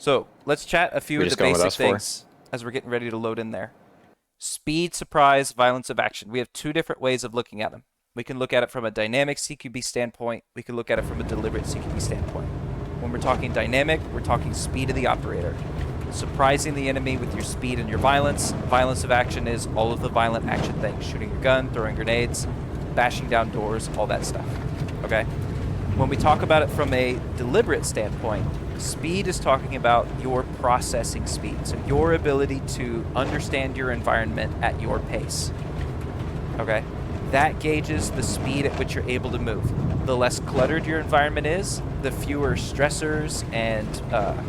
So let's chat a few We of the just going with basic us four? things as we're getting ready to load in there. Speed, surprise, violence of action. We have two different ways of looking at them. We can look at it from a dynamic CQB standpoint. We can look at it from a deliberate CQB standpoint. When we're talking dynamic, we're talking speed of the operator. Surprising the enemy with your speed and your violence. Violence of action is all of the violent action things. Shooting your gun, throwing grenades, bashing down doors, all that stuff. Okay? When we talk about it from a deliberate standpoint, speed is talking about your processing speed. So your ability to understand your environment at your pace. Okay? That gauges the speed at which you're able to move. The less cluttered your environment is, the fewer stressors and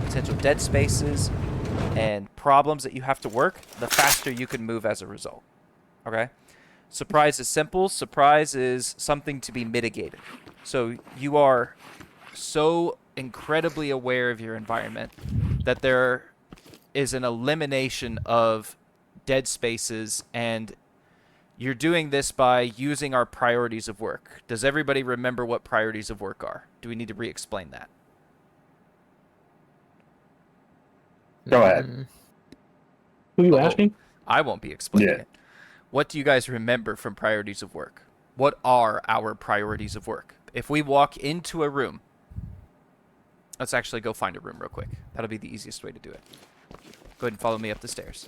potential dead spaces and problems that you have to work, the faster you can move as a result. Okay? Surprise is simple. Surprise is something to be mitigated. So you are so incredibly aware of your environment that there is an elimination of dead spaces, and you're doing this by using our priorities of work. Does everybody remember what priorities of work are? Do we need to re-explain that? Go ahead. Who are you Uh-oh. asking? I won't be explaining Yeah. it. What do you guys remember from priorities of work? What are our priorities of work? If we walk into a room, let's actually go find a room real quick. That'll be the easiest way to do it. Go ahead and follow me up the stairs.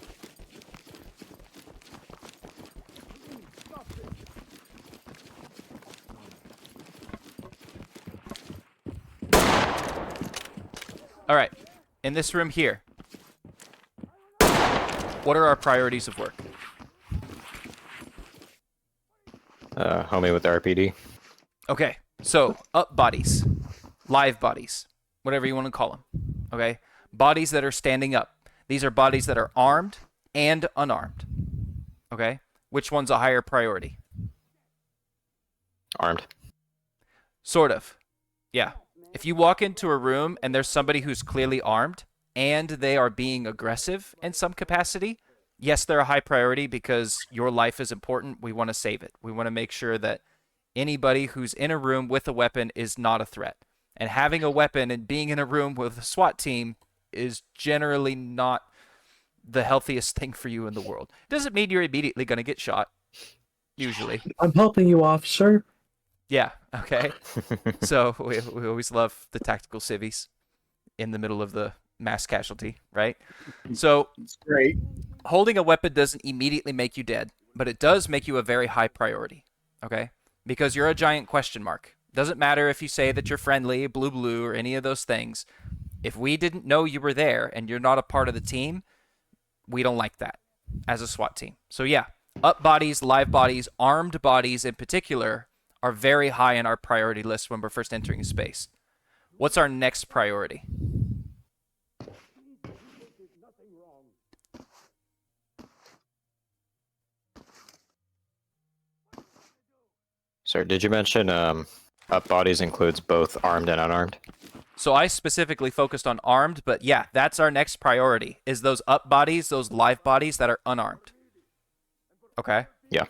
All right, in this room here, what are our priorities of work? Homie with the RPD. Okay, so up bodies, live bodies, whatever you want to call them. Okay, bodies that are standing up. These are bodies that are armed and unarmed. Okay, which one's a higher priority? Armed. Sort of. Yeah. If you walk into a room and there's somebody who's clearly armed and they are being aggressive in some capacity, yes, they're a high priority because your life is important. We want to save it. We want to make sure that anybody who's in a room with a weapon is not a threat. And having a weapon and being in a room with a SWAT team is generally not the healthiest thing for you in the world. It doesn't mean you're immediately going to get shot, usually. I'm helping you, officer. Yeah, okay. So we always love the tactical civvies in the middle of the mass casualty, right? So It's great. holding a weapon doesn't immediately make you dead, but it does make you a very high priority, okay? Because you're a giant question mark. Doesn't matter if you say that you're friendly, blue, or any of those things. If we didn't know you were there and you're not a part of the team, we don't like that as a SWAT team. So yeah, up bodies, live bodies, armed bodies in particular are very high in our priority list when we're first entering a space. What's our next priority? Sorry, did you mention up bodies includes both armed and unarmed? So I specifically focused on armed, but yeah, that's our next priority, is those up bodies, those live bodies that are unarmed. Okay? Yeah.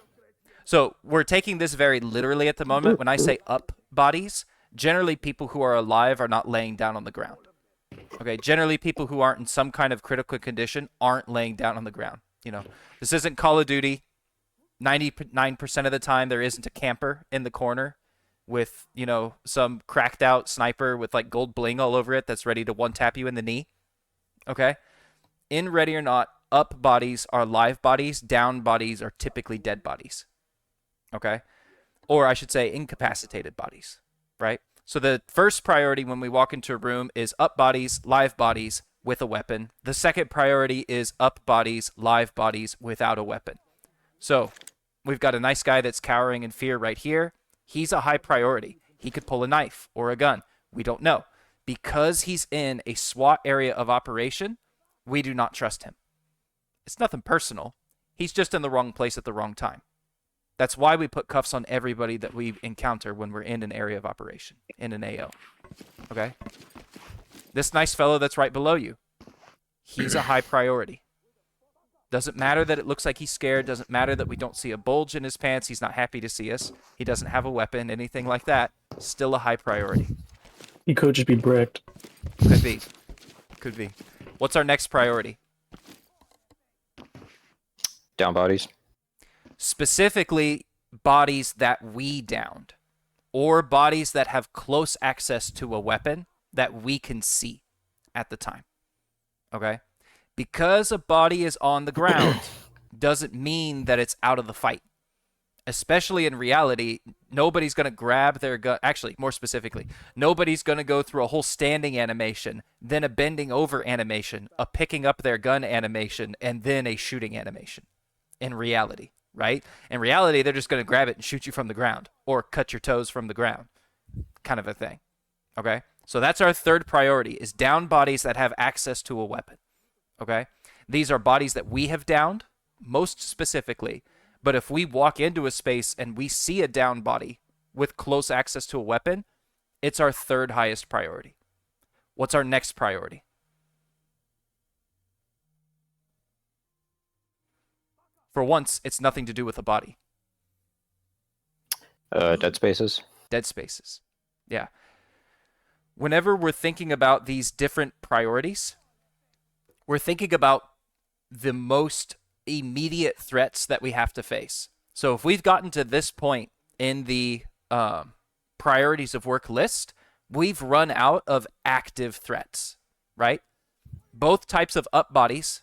So we're taking this very literally at the moment. When I say up bodies, generally people who are alive are not laying down on the ground. Okay, generally people who aren't in some kind of critical condition aren't laying down on the ground. You know, this isn't Call of Duty. 99% of the time there isn't a camper in the corner with, you know, some cracked out sniper with like gold bling all over it that's ready to one tap you in the knee. Okay? In Ready or Not, up bodies are live bodies, down bodies are typically dead bodies. Okay? Or I should say incapacitated bodies, right? So the first priority when we walk into a room is up bodies, live bodies with a weapon. The second priority is up bodies, live bodies without a weapon. So we've got a nice guy that's cowering in fear right here. He's a high priority. He could pull a knife or a gun. We don't know. Because he's in a SWAT area of operation, we do not trust him. It's nothing personal. He's just in the wrong place at the wrong time. That's why we put cuffs on everybody that we encounter when we're in an area of operation, in an AO. Okay? This nice fellow that's right below you, he's a high priority. Doesn't matter that it looks like he's scared. Doesn't matter that we don't see a bulge in his pants. He's not happy to see us. He doesn't have a weapon, anything like that. Still a high priority. He could just be bricked. Could be. Could be. What's our next priority? Down bodies. Specifically, bodies that we downed, or bodies that have close access to a weapon that we can see at the time. Okay? Because a body is on the ground doesn't mean that it's out of the fight. Especially in reality, nobody's going to grab their gun. Actually, more specifically, nobody's going to go through a whole standing animation, then a bending over animation, a picking up their gun animation, and then a shooting animation. In reality, right? In reality, they're just going to grab it and shoot you from the ground or cut your toes from the ground, kind of a thing. Okay? So that's our third priority, is down bodies that have access to a weapon. Okay? These are bodies that we have downed, most specifically. But if we walk into a space and we see a down body with close access to a weapon, it's our third highest priority. What's our next priority? For once, it's nothing to do with a body. Dead spaces. Dead spaces. Yeah. Whenever we're thinking about these different priorities, we're thinking about the most immediate threats that we have to face. So if we've gotten to this point in the priorities of work list, we've run out of active threats, right? Both types of up bodies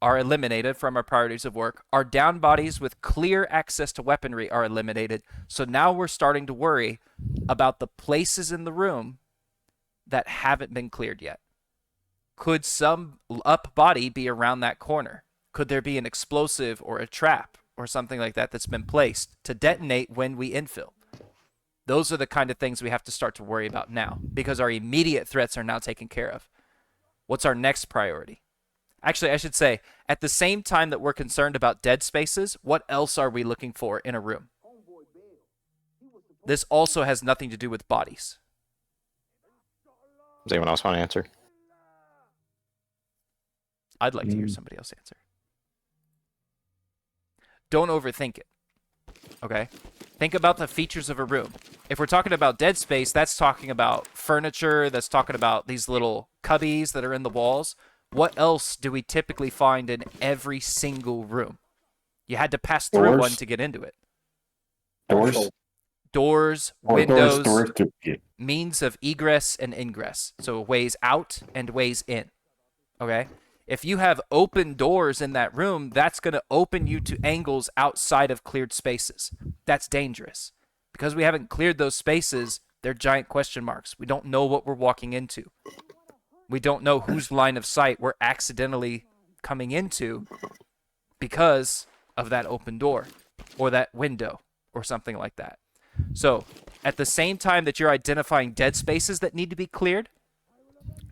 are eliminated from our priorities of work. Our down bodies with clear access to weaponry are eliminated. So now we're starting to worry about the places in the room that haven't been cleared yet. Could some up body be around that corner? Could there be an explosive or a trap or something like that that's been placed to detonate when we infill? Those are the kind of things we have to start to worry about now because our immediate threats are now taken care of. What's our next priority? Actually, I should say, at the same time that we're concerned about dead spaces, what else are we looking for in a room? This also has nothing to do with bodies. Does anyone else want to answer? I'd like to hear somebody else answer. Don't overthink it. Okay? Think about the features of a room. If we're talking about dead space, that's talking about furniture, that's talking about these little cubbies that are in the walls. What else do we typically find in every single room? You had to pass through Doors. one to get into it. Doors. Doors, Oh, windows, doors to means of egress and ingress. So ways out and ways in. Okay? If you have open doors in that room, that's going to open you to angles outside of cleared spaces. That's dangerous. Because we haven't cleared those spaces, they're giant question marks. We don't know what we're walking into. We don't know whose line of sight we're accidentally coming into because of that open door or that window or something like that. So, at the same time that you're identifying dead spaces that need to be cleared,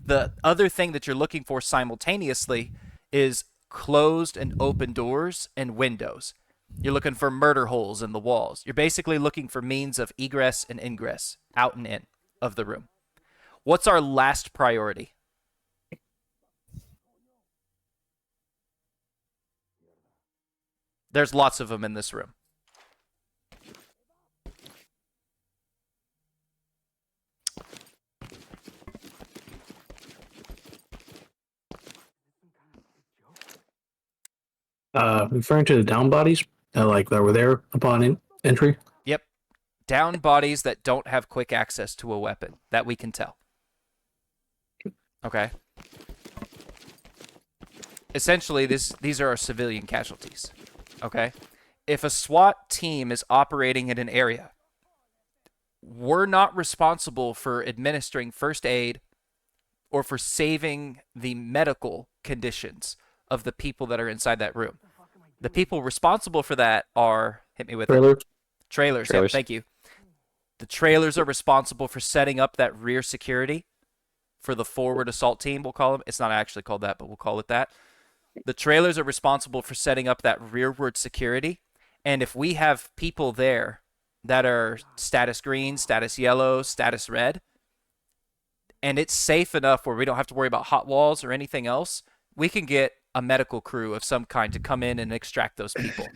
the other thing that you're looking for simultaneously is closed and open doors and windows. You're looking for murder holes in the walls. You're basically looking for means of egress and ingress, out and in of the room. What's our last priority? There's lots of them in this room. Referring to the down bodies, that were there upon entry. Yep. Down bodies that don't have quick access to a weapon. That we can tell. Okay. Essentially, these are our civilian casualties. Okay? If a SWAT team is operating in an area, we're not responsible for administering first aid or for saving the medical conditions of the people that are inside that room. The people responsible for that are, hit me with Trailer. it. Trailers. Yep, Trailers. thank you. The trailers are responsible for setting up that rear security for the forward assault team, we'll call them. It's not actually called that, but we'll call it that. The trailers are responsible for setting up that rearward security. And if we have people there that are status green, status yellow, status red, and it's safe enough where we don't have to worry about hot walls or anything else, we can get a medical crew of some kind to come in and extract those people.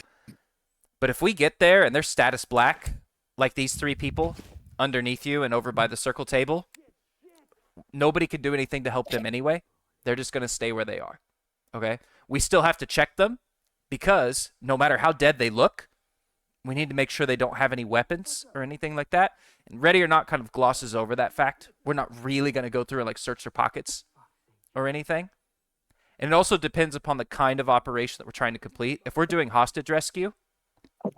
But if we get there and they're status black, like these three people underneath you and over by the circle table, nobody can do anything to help them anyway. They're just going to stay where they are. Okay? We still have to check them because no matter how dead they look, we need to make sure they don't have any weapons or anything like that. And Ready or Not kind of glosses over that fact. We're not really going to go through and like search their pockets or anything. And it also depends upon the kind of operation that we're trying to complete. If we're doing hostage rescue,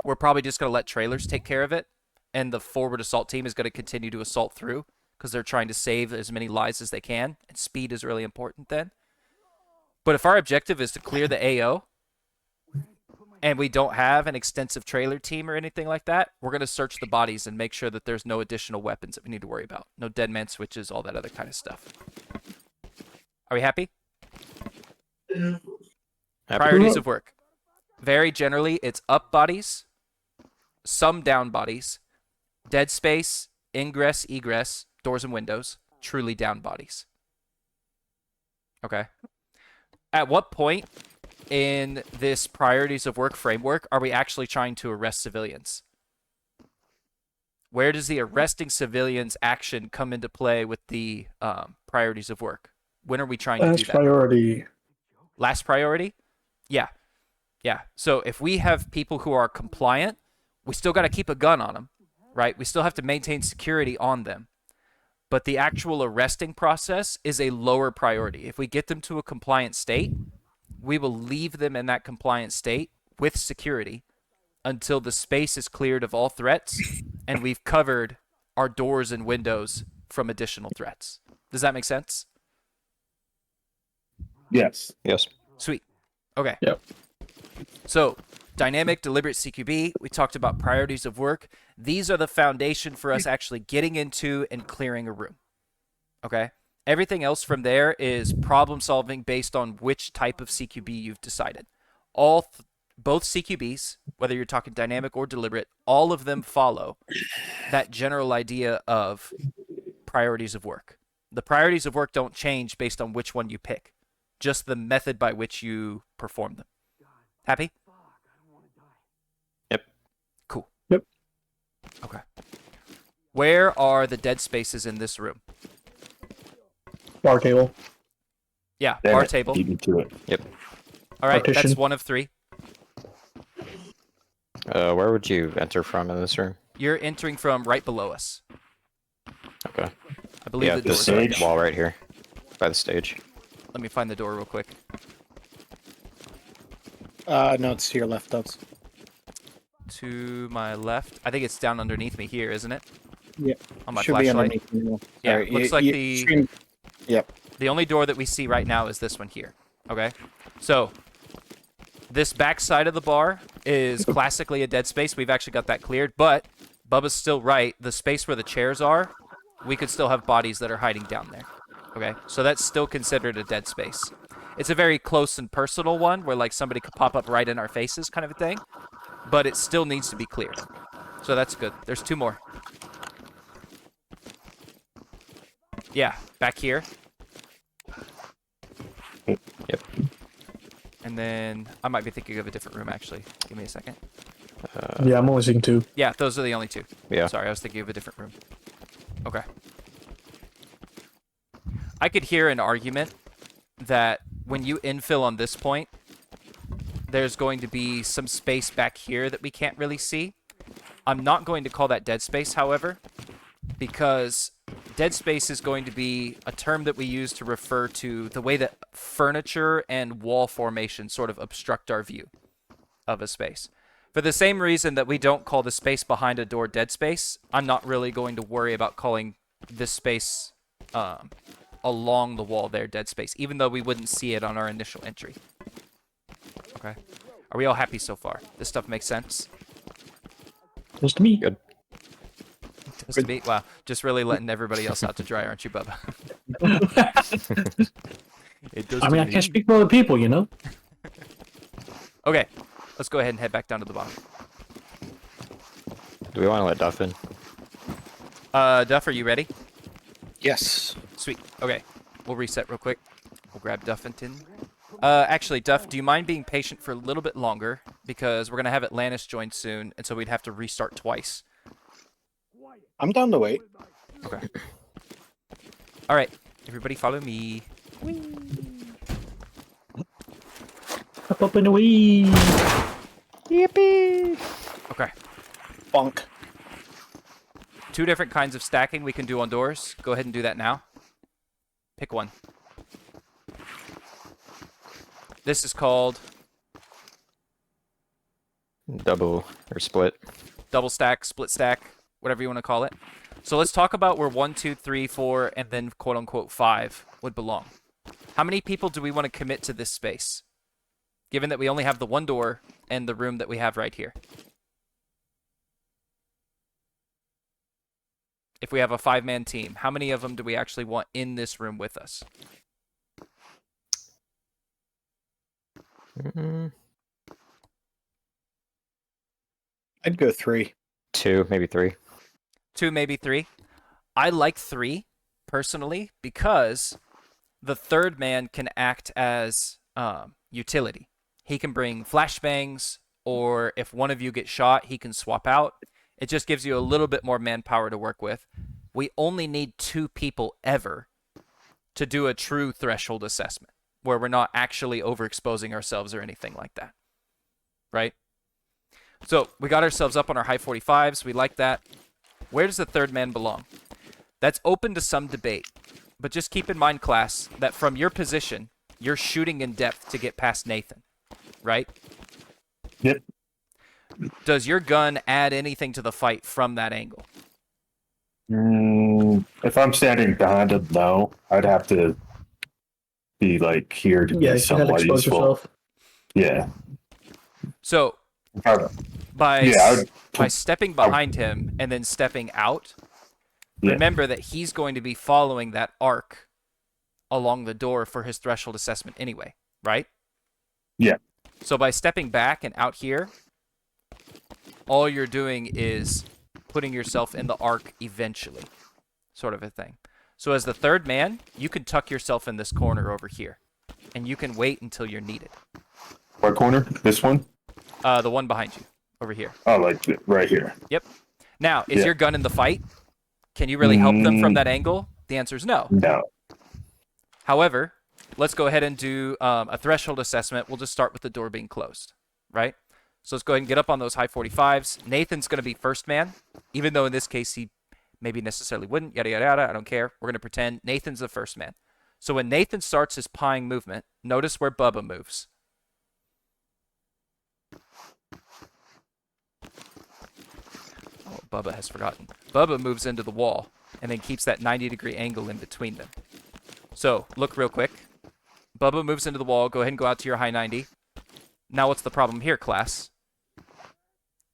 we're probably just going to let trailers take care of it. And the forward assault team is going to continue to assault through because they're trying to save as many lives as they can. And speed is really important then. But if our objective is to clear the AO, and we don't have an extensive trailer team or anything like that, we're going to search the bodies and make sure that there's no additional weapons that we need to worry about. No dead man switches, all that other kind of stuff. Are we happy? Happy. Priorities of work. Very generally, it's up bodies, some down bodies, dead space, ingress, egress, doors and windows, truly down bodies. Okay. At what point in this priorities of work framework are we actually trying to arrest civilians? Where does the arresting civilians action come into play with the priorities of work? When are we trying to do that? Priority. Last priority? Yeah. Yeah. So if we have people who are compliant, we still got to keep a gun on them, right? We still have to maintain security on them. But the actual arresting process is a lower priority. If we get them to a compliant state, we will leave them in that compliant state with security until the space is cleared of all threats and we've covered our doors and windows from additional threats. Does that make sense? Yes. Yes. Sweet. Okay. Yep. So, dynamic, deliberate CQB. We talked about priorities of work. These are the foundation for us actually getting into and clearing a room. Okay? Everything else from there is problem solving based on which type of CQB you've decided. Both CQBs, whether you're talking dynamic or deliberate, all of them follow that general idea of priorities of work. The priorities of work don't change based on which one you pick, just the method by which you perform them. Happy? Yep. Cool. Yep. Okay. Where are the dead spaces in this room? Bar table. Yeah, Damn bar it, table. beat me to it. Yep. All right, Partition. that's one of three. Where would you enter from in this room? You're entering from right below us. Okay. I believe Yeah, the this door's stage. wall right here, by the stage. Let me find the door real quick. No, it's to your left, Dubs. To my left. I think it's down underneath me here, isn't it? Yeah. On my Should be flashlight. underneath you. Yeah, Sorry, looks like the Yep. the only door that we see right now is this one here. Okay? So, this back side of the bar is classically a dead space. We've actually got that cleared, but Bubba's still right. The space where the chairs are, we could still have bodies that are hiding down there. Okay? So that's still considered a dead space. It's a very close and personal one where like somebody could pop up right in our faces kind of a thing, but it still needs to be cleared. So that's good. There's two more. Yeah, back here. Yep. And then I might be thinking of a different room actually. Give me a second. Yeah, I'm only seeing two. Yeah, those are the only two. Yeah. Sorry, I was thinking of a different room. Okay. I could hear an argument that when you infill on this point, there's going to be some space back here that we can't really see. I'm not going to call that dead space, however, because dead space is going to be a term that we use to refer to the way that furniture and wall formation sort of obstruct our view of a space. For the same reason that we don't call the space behind a door dead space, I'm not really going to worry about calling this space along the wall there dead space, even though we wouldn't see it on our initial entry. Okay. Are we all happy so far? This stuff makes sense? Just me. Good. Just to me? Wow. Just really letting everybody else out to dry, aren't you, Bubba? It does I to mean, I me. can't speak for other people, you know? Okay. Let's go ahead and head back down to the bottom. Do we want to let Duff in? Duff, are you ready? Yes. Sweet. Okay. We'll reset real quick. We'll grab Duffington. Actually, Duff, do you mind being patient for a little bit longer? Because we're going to have Atlantis join soon, and so we'd have to restart twice. I'm down to wait. Okay. All right. Everybody follow me. Whee! Up and away. Yippee! Okay. Bonk. 2 different kinds of stacking we can do on doors. Go ahead and do that now. Pick one. This is called Double or split. double stack, split stack, whatever you want to call it. So let's talk about where 1, 2, 3, 4, and then quote unquote 5 would belong. How many people do we want to commit to this space? Given that we only have the one door and the room that we have right here. If we have a 5-man team, how many of them do we actually want in this room with us? I'd go 3. 2, maybe 3. 2, maybe 3. I like 3 personally because the third man can act as utility. He can bring flashbangs, or if one of you gets shot, he can swap out. It just gives you a little bit more manpower to work with. We only need 2 people ever to do a true threshold assessment, where we're not actually overexposing ourselves or anything like that. Right? So we got ourselves up on our high 45s. We like that. Where does the third man belong? That's open to some debate. But just keep in mind, class, that from your position, you're shooting in depth to get past Nathan. Right? Yep. Does your gun add anything to the fight from that angle? If I'm standing behind him, no. I'd have to be like here to Yeah, be you had to somewhat expose useful. yourself. Yeah. So by Yeah, by stepping behind him and then stepping out, Yeah. remember that he's going to be following that arc along the door for his threshold assessment anyway, right? Yeah. So by stepping back and out here, all you're doing is putting yourself in the arc eventually, sort of a thing. So as the third man, you can tuck yourself in this corner over here, and you can wait until you're needed. What corner? This one? The one behind you, over here. Oh, like right here. Yep. Now, is Yeah. your gun in the fight? Can you really help them from that angle? The answer is no. No. However, let's go ahead and do a threshold assessment. We'll just start with the door being closed, right? So let's go ahead and get up on those high 45s. Nathan's going to be first man, even though in this case he maybe necessarily wouldn't, yada, yada, yada. I don't care. We're going to pretend Nathan's the first man. So when Nathan starts his pawing movement, notice where Bubba moves. Oh, Bubba has forgotten. Bubba moves into the wall and then keeps that 90-degree angle in between them. So, look real quick. Bubba moves into the wall. Go ahead and go out to your high 90. Now what's the problem here, class?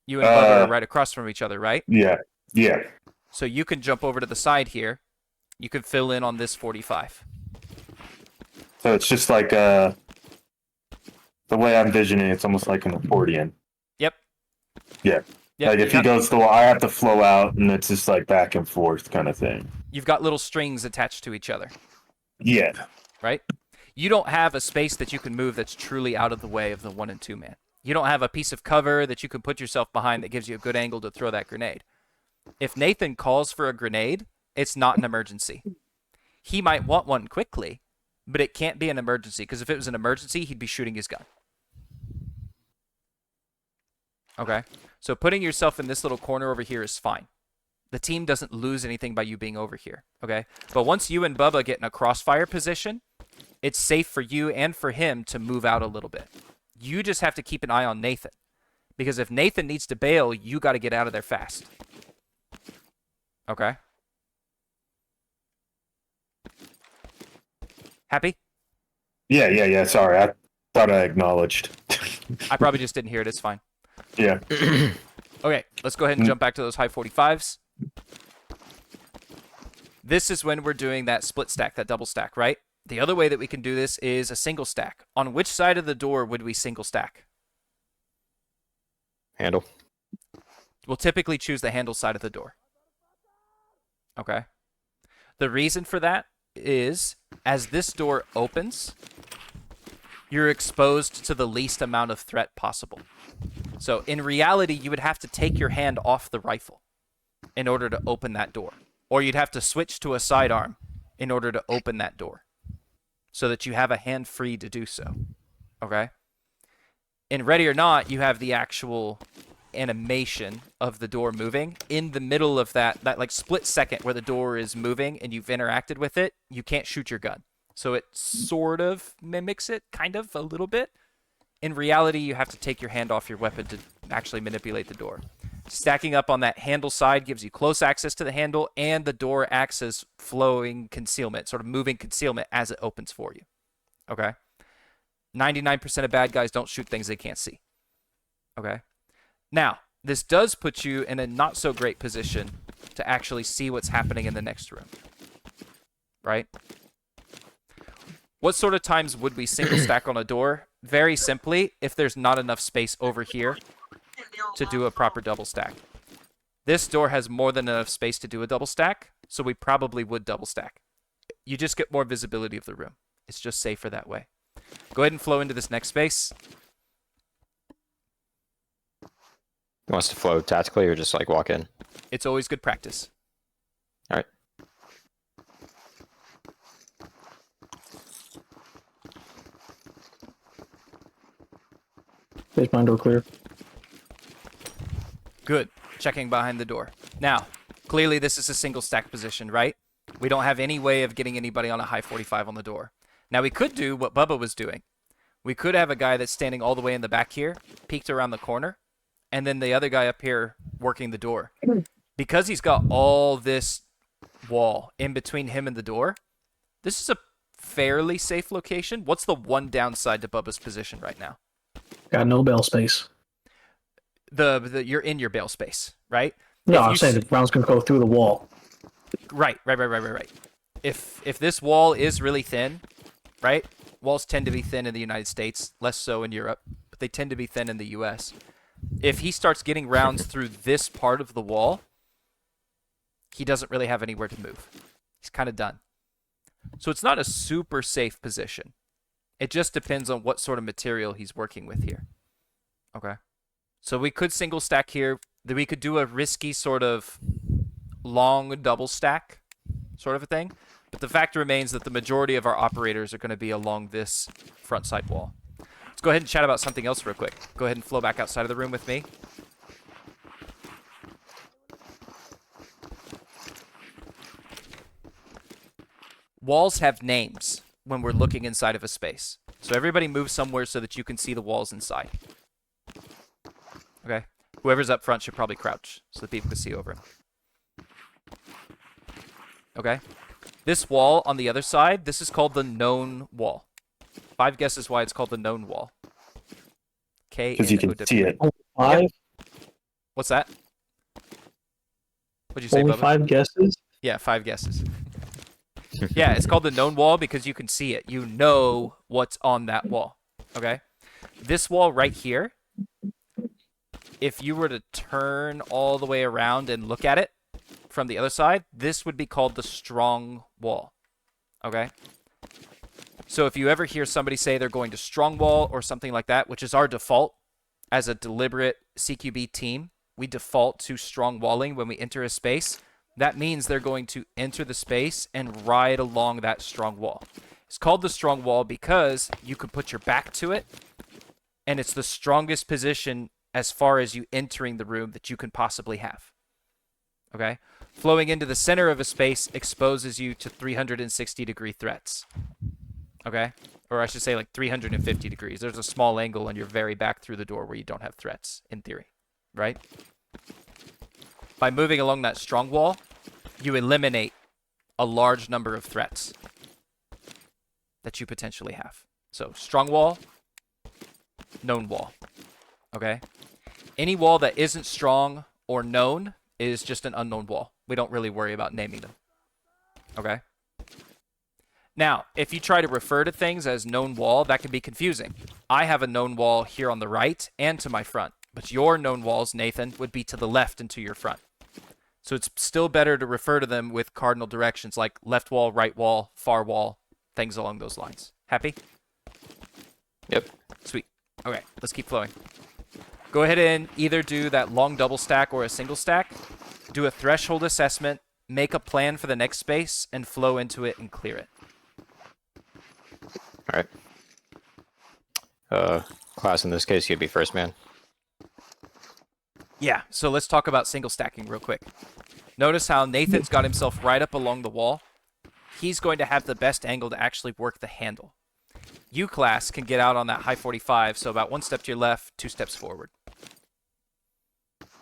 You and Bubba are right across from each other, right? Yeah. Yeah. So you can jump over to the side here. You can fill in on this 45. So it's just like the way I'm envisioning it's almost like an accordion. Yep. Yeah. Yep. Like you if he got- goes the wall, I have to flow out, and it's just like back and forth kind of thing. You've got little strings attached to each other, Yeah. right? You don't have a space that you can move that's truly out of the way of the 1 and 2 man. You don't have a piece of cover that you can put yourself behind that gives you a good angle to throw that grenade. If Nathan calls for a grenade, it's not an emergency. He might want one quickly, but it can't be an emergency, because if it was an emergency, he'd be shooting his gun. Okay? So putting yourself in this little corner over here is fine. The team doesn't lose anything by you being over here, okay? But once you and Bubba get in a crossfire position, it's safe for you and for him to move out a little bit. You just have to keep an eye on Nathan, because if Nathan needs to bail, you got to get out of there fast. Okay? Happy? Yeah. Sorry, I thought I acknowledged. I probably just didn't hear it. It's fine. Yeah. Okay, let's go ahead and jump back to those high 45s. This is when we're doing that split stack, that double stack, right? The other way that we can do this is a single stack. On which side of the door would we single stack? Handle. We'll typically choose the handle side of the door. Okay. The reason for that is, as this door opens, you're exposed to the least amount of threat possible. So in reality, you would have to take your hand off the rifle in order to open that door. Or you'd have to switch to a sidearm in order to open that door, so that you have a hand free to do so. Okay? In Ready or Not, you have the actual animation of the door moving. In the middle of that like split second where the door is moving and you've interacted with it, you can't shoot your gun. So it sort of mimics it, kind of, a little bit. In reality, you have to take your hand off your weapon to actually manipulate the door. Stacking up on that handle side gives you close access to the handle, and the door acts as flowing concealment, sort of moving concealment as it opens for you. Okay? 99% of bad guys don't shoot things they can't see. Okay? Now, this does put you in a not so great position to actually see what's happening in the next room. Right? What sort of times would we single stack on a door? Very simply, if there's not enough space over here to do a proper double stack. This door has more than enough space to do a double stack, so we probably would double stack. You just get more visibility of the room. It's just safer that way. Go ahead and flow into this next space. He wants to flow tactically or just like walk in? It's always good practice. All right. Is mine door clear? Good. Checking behind the door. Now, clearly this is a single stack position, right? We don't have any way of getting anybody on a high 45 on the door. Now, we could do what Bubba was doing. We could have a guy that's standing all the way in the back here, peeked around the corner, and then the other guy up here working the door. Because he's got all this wall in between him and the door, this is a fairly safe location. What's the one downside to Bubba's position right now? Got no bell space. You're in your bail space, right? No, If I'm you saying the round's gonna go through the wall. Right. If this wall is really thin, right? Walls tend to be thin in the United States, less so in Europe, but they tend to be thin in the US. If he starts getting rounds through this part of the wall, he doesn't really have anywhere to move. He's kind of done. So it's not a super safe position. It just depends on what sort of material he's working with here. Okay. So we could single stack here. Then we could do a risky sort of long double stack sort of a thing. But the fact remains that the majority of our operators are going to be along this front side wall. Let's go ahead and chat about something else real quick. Go ahead and flow back outside of the room with me. Walls have names when we're looking inside of a space. So everybody move somewhere so that you can see the walls inside. Okay? Whoever's up front should probably crouch so that people can see over him. Okay? This wall on the other side, this is called the known wall. 5 guesses why it's called the known wall. Because you can see it. Five? What's that? What'd you say, Only Bubba? 5 guesses? Yeah, 5 guesses. Yeah, it's called the known wall because you can see it. You know what's on that wall. Okay? This wall right here, if you were to turn all the way around and look at it from the other side, this would be called the strong wall. Okay? So if you ever hear somebody say they're going to strong wall or something like that, which is our default as a deliberate CQB team, we default to strong walling when we enter a space. That means they're going to enter the space and ride along that strong wall. It's called the strong wall because you can put your back to it, and it's the strongest position as far as you entering the room that you can possibly have. Okay? Flowing into the center of a space exposes you to 360-degree threats. Okay? Or I should say like 350 degrees. There's a small angle on your very back through the door where you don't have threats, in theory. Right? By moving along that strong wall, you eliminate a large number of threats that you potentially have. So, strong wall, known wall. Okay? Any wall that isn't strong or known is just an unknown wall. We don't really worry about naming them. Okay? Now, if you try to refer to things as known wall, that can be confusing. I have a known wall here on the right and to my front, but your known walls, Nathan, would be to the left and to your front. So it's still better to refer to them with cardinal directions like left wall, right wall, far wall, things along those lines. Happy? Yep. Sweet. Okay, let's keep flowing. Go ahead and either do that long double stack or a single stack. Do a threshold assessment, make a plan for the next space, and flow into it and clear it. All right. Class, in this case, you'd be first man. Yeah, so let's talk about single stacking real quick. Notice how Nathan's got himself right up along the wall. He's going to have the best angle to actually work the handle. You, Class, can get out on that high 45, so about 1 step to your left, 2 steps forward.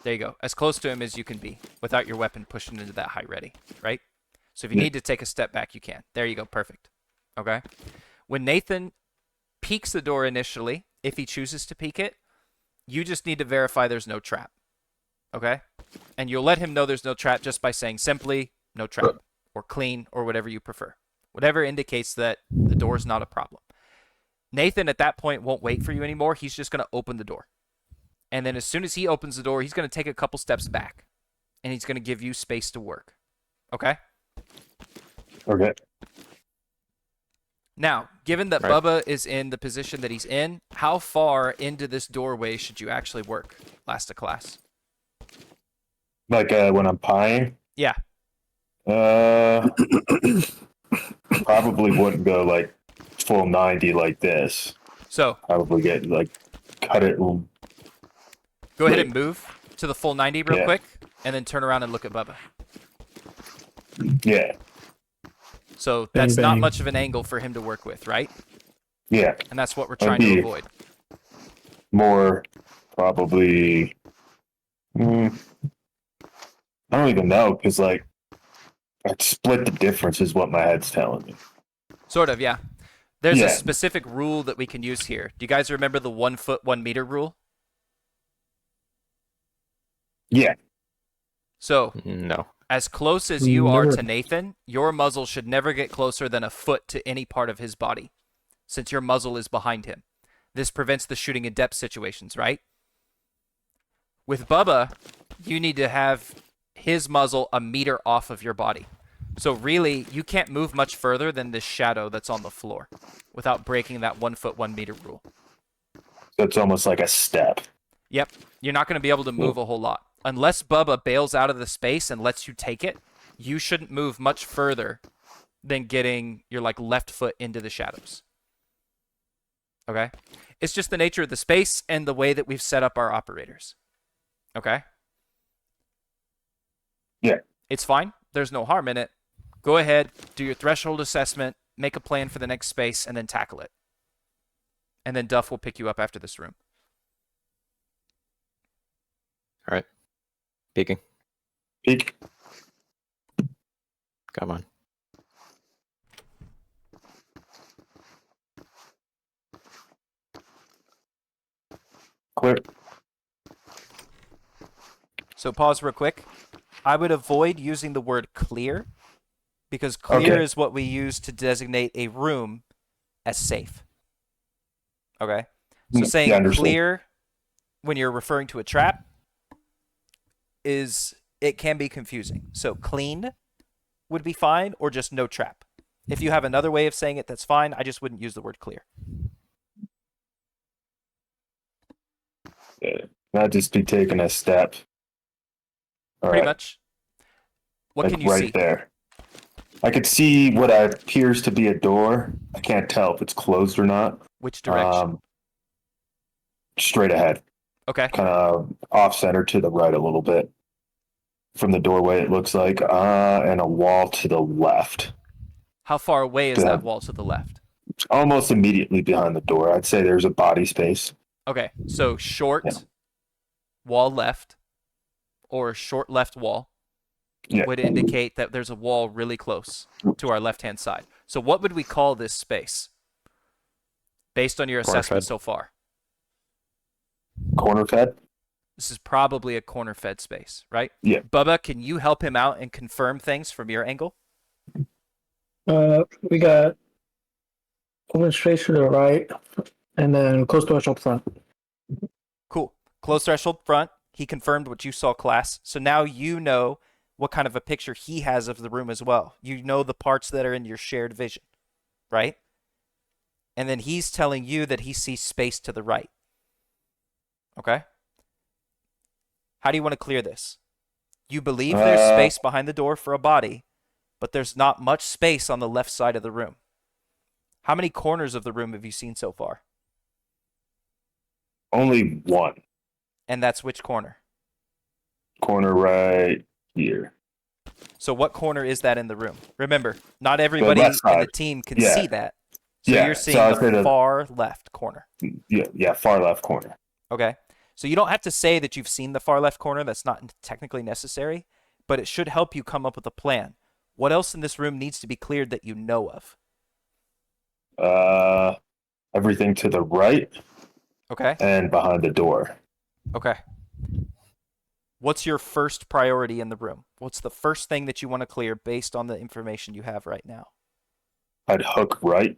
There you go. As close to him as you can be without your weapon pushing into that high ready, right? So if you need to take a step back, you can. There you go. Perfect. Okay? When Nathan peeks the door initially, if he chooses to peek it, you just need to verify there's no trap. Okay? And you'll let him know there's no trap just by saying simply, no trap, or clean, or whatever you prefer. Whatever indicates that the door is not a problem. Nathan, at that point, won't wait for you anymore. He's just going to open the door. And then as soon as he opens the door, he's going to take a couple steps back. And he's going to give you space to work. Okay? Okay. Now, given that Bubba is in the position that he's in, how far into this doorway should you actually work, LastofClass? Like when I'm pieing? Yeah. Probably wouldn't go like full 90 like this. So, Probably get like cut it. go ahead and move to the full 90 real quick, and then turn around and look at Bubba. Yeah. So that's Bang, not bang. much of an angle for him to work with, right? Yeah. And that's what we're trying to avoid. More probably. I don't even know because like I'd split the difference is what my head's telling me. Sort of, yeah. There's Yeah. a specific rule that we can use here. Do you guys remember the 1 foot, 1 meter rule? Yeah. So, No. as close as you are Never. to Nathan, your muzzle should never get closer than a foot to any part of his body, since your muzzle is behind him. This prevents the shooting in depth situations, right? With Bubba, you need to have his muzzle a meter off of your body. So really, you can't move much further than this shadow that's on the floor without breaking that 1 foot, 1 meter rule. So it's almost like a step. Yep. You're not going to be able to move a whole lot. Unless Bubba bails out of the space and lets you take it, you shouldn't move much further than getting your like left foot into the shadows. Okay? It's just the nature of the space and the way that we've set up our operators. Okay? Yeah. It's fine. There's no harm in it. Go ahead, do your threshold assessment, make a plan for the next space, and then tackle it. And then Duff will pick you up after this room. All right. Peeking. Peek. Come on. Clear. So pause real quick. I would avoid using the word clear because clear Okay. is what we use to designate a room as safe. Okay? So saying Yeah, understood. clear when you're referring to a trap it can be confusing. So clean would be fine or just no trap. If you have another way of saying it, that's fine. I just wouldn't use the word clear. Yeah. I'd just be taking a step. All Pretty right. much. What Like can you right see? there. I could see what appears to be a door. I can't tell if it's closed or not. Which direction? Straight ahead. Okay. Kind of off center to the right a little bit from the doorway, it looks like, and a wall to the left. How far away is Yeah. that wall to the left? Almost immediately behind the door. I'd say there's a body space. Okay. So short Yeah. wall left or short left wall Yeah. would indicate that there's a wall really close to our left-hand side. So what would we call this space based on your Corner assessment fed. so far? Corner fed? This is probably a corner-fed space, right? Yeah. Bubba, can you help him out and confirm things from your angle? We got open space to the right, and then close to us up front. Cool. Close threshold front. He confirmed what you saw, class. So now you know what kind of a picture he has of the room as well. You know the parts that are in your shared vision, right? And then he's telling you that he sees space to the right. Okay? How do you want to clear this? You believe there's space behind the door for a body, but there's not much space on the left side of the room. How many corners of the room have you seen so far? Only one. And that's which corner? Corner right here. So what corner is that in the room? Remember, not everybody left in the side. team can Yeah. see that. So Yeah, you're so seeing I was the gonna- far left corner. Yeah, far left corner. Okay. So you don't have to say that you've seen the far left corner. That's not technically necessary, but it should help you come up with a plan. What else in this room needs to be cleared that you know of? Everything to the right Okay. and behind the door. Okay. What's your first priority in the room? What's the first thing that you want to clear based on the information you have right now? I'd hook right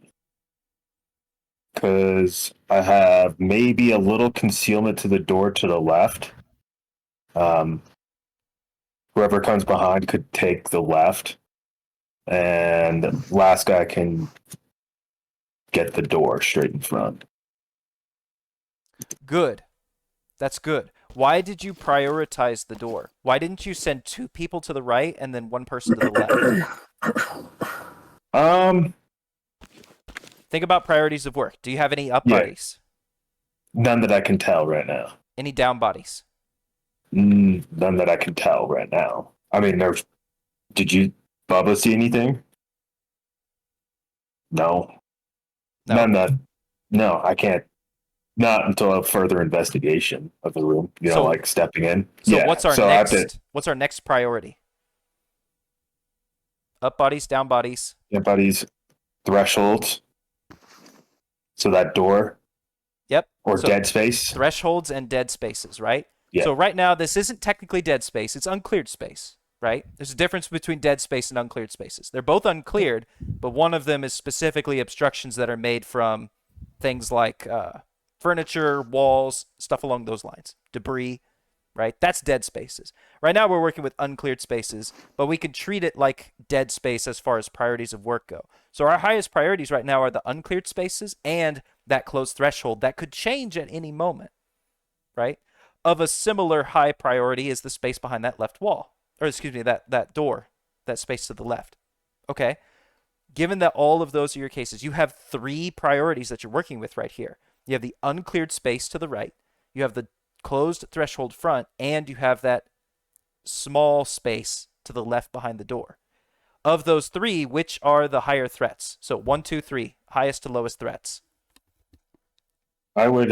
because I have maybe a little concealment to the door to the left. Whoever comes behind could take the left, and last guy can get the door straight in front. Good. That's good. Why did you prioritize the door? Why didn't you send 2 people to the right and then 1 person to the left? Think about priorities of work. Do you have any up Yeah. bodies? None that I can tell right now. Any down bodies? None that I can tell right now. I mean, there's. Did you, Bubba, see anything? No. No. None that. No, I can't. Not until a further investigation of the room. You know, So- like stepping in. So Yeah, what's our so I have next to- what's our next priority? Up bodies, down bodies. Everybody's thresholds. So that door Yep. or So dead space. thresholds and dead spaces, right? Yeah. So right now this isn't technically dead space, it's uncleared space, right? There's a difference between dead space and uncleared spaces. They're both uncleared, but one of them is specifically obstructions that are made from things like furniture, walls, stuff along those lines, debris, right? That's dead spaces. Right now we're working with uncleared spaces, but we can treat it like dead space as far as priorities of work go. So our highest priorities right now are the uncleared spaces and that closed threshold that could change at any moment, right? Of a similar high priority is the space behind that left wall, or excuse me, that door, that space to the left. Okay. Given that all of those are your cases, you have 3 priorities that you're working with right here. You have the uncleared space to the right, you have the closed threshold front, and you have that small space to the left behind the door. Of those 3, which are the higher threats? So 1, 2, 3, highest to lowest threats. I would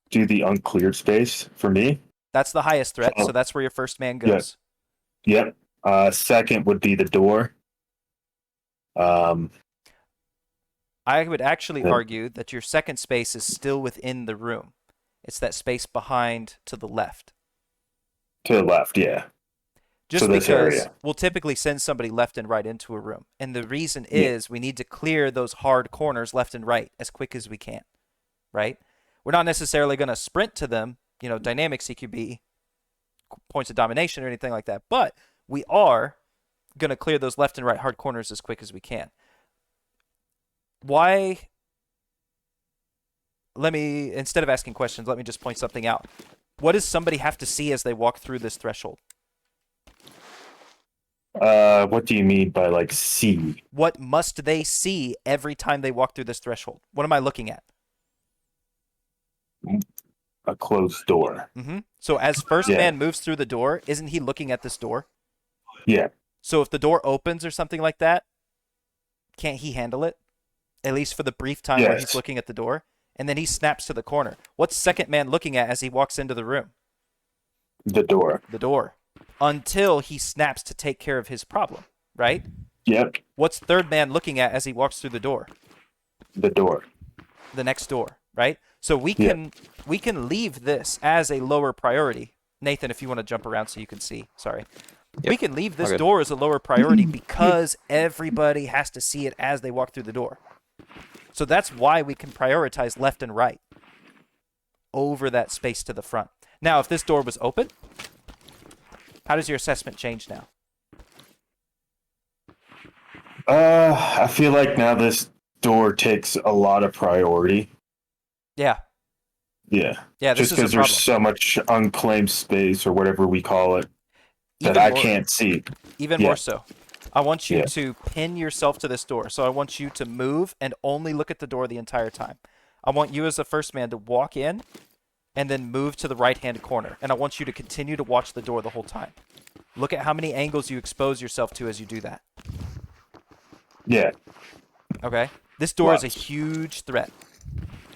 do the uncleared space for me. That's the highest threat, Oh. so that's where your first man goes. Yep. Second would be the door. I would actually Yeah. argue that your second space is still within the room. It's that space behind to the left. To the left, yeah. Just So this because area. we'll typically send somebody left and right into a room. And the reason Yeah. is we need to clear those hard corners left and right as quick as we can, right? We're not necessarily going to sprint to them, dynamic CQB, points of domination or anything like that, but we are going to clear those left and right hard corners as quick as we can. Why? Instead of asking questions, let me just point something out. What does somebody have to see as they walk through this threshold? What do you mean by like see? What must they see every time they walk through this threshold? What am I looking at? A closed door. So as first Yeah. man moves through the door, isn't he looking at this door? Yeah. So if the door opens or something like that, can't he handle it? At least for the brief time where he's Yes. looking at the door. And then he snaps to the corner. What's second man looking at as he walks into the room? The door. The door. Until he snaps to take care of his problem, right? Yep. What's third man looking at as he walks through the door? The door. The next door, right? So we Yeah. can leave this as a lower priority. Nathan, if you want to jump around so you can see, sorry. Yep. We can leave this Okay. door as a lower priority because everybody has to see it as they walk through the door. So that's why we can prioritize left and right over that space to the front. Now, if this door was open, how does your assessment change now? I feel like now this door takes a lot of priority. Yeah. Yeah. Yeah, this Just is a because problem. there's so much unclaimed space or whatever we call it that Even I more- can't see. Even Yeah. more so. I want you Yeah. to pin yourself to this door. So I want you to move and only look at the door the entire time. I want you as the first man to walk in and then move to the right-hand corner. And I want you to continue to watch the door the whole time. Look at how many angles you expose yourself to as you do that. Yeah. Okay? This door is a Lots. huge threat.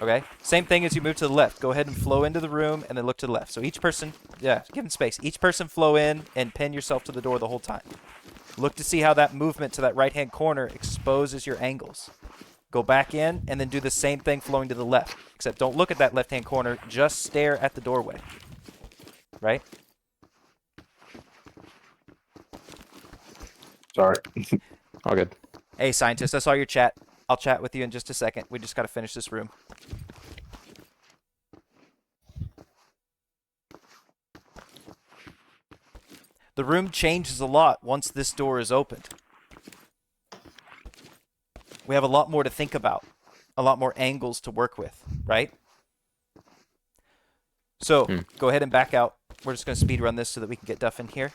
Okay? Same thing as you move to the left. Go ahead and flow into the room and then look to the left. So each person, yeah, give them space. Each person flow in and pin yourself to the door the whole time. Look to see how that movement to that right-hand corner exposes your angles. Go back in and then do the same thing flowing to the left. Except don't look at that left-hand corner. Just stare at the doorway. Right? Sorry. All good. Hey, scientist, I saw your chat. I'll chat with you in just a second. We just got to finish this room. The room changes a lot once this door is opened. We have a lot more to think about. A lot more angles to work with, right? So, go ahead and back out. We're just going to speed run this so that we can get Duff in here.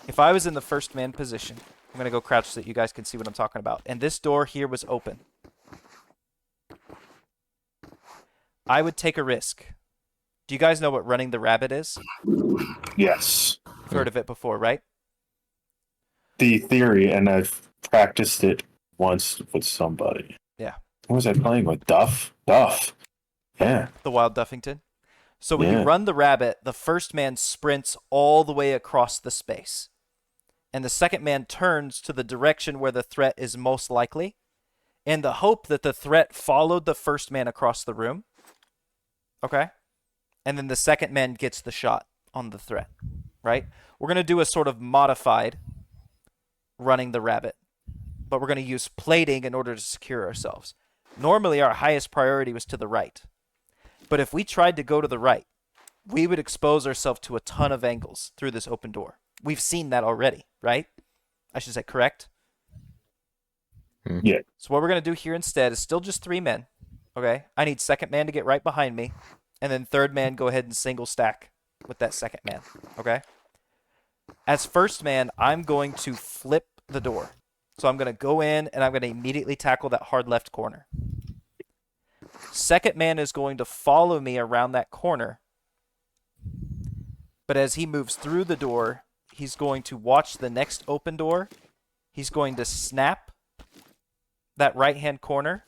If I was in the first man position, I'm going to go crouch so that you guys can see what I'm talking about. And this door here was open. I would take a risk. Do you guys know what running the rabbit is? Yes. You've heard of it before, right? The theory, and I've practiced it once with somebody. Yeah. Who was I playing with? Duff? Duff. Yeah. The Wild Duffington. So when Yeah. you run the rabbit, the first man sprints all the way across the space. And the second man turns to the direction where the threat is most likely, in the hope that the threat followed the first man across the room. Okay? And then the second man gets the shot on the threat, right? We're going to do a sort of modified running the rabbit, but we're going to use plating in order to secure ourselves. Normally, our highest priority was to the right. But if we tried to go to the right, we would expose ourselves to a ton of angles through this open door. We've seen that already, right? I should say correct. Yeah. So what we're going to do here instead is still just 3 men. Okay? I need second man to get right behind me. And then third man, go ahead and single stack with that second man. Okay? As first man, I'm going to flip the door. So I'm going to go in and I'm going to immediately tackle that hard left corner. Second man is going to follow me around that corner. But as he moves through the door, he's going to watch the next open door. He's going to snap that right-hand corner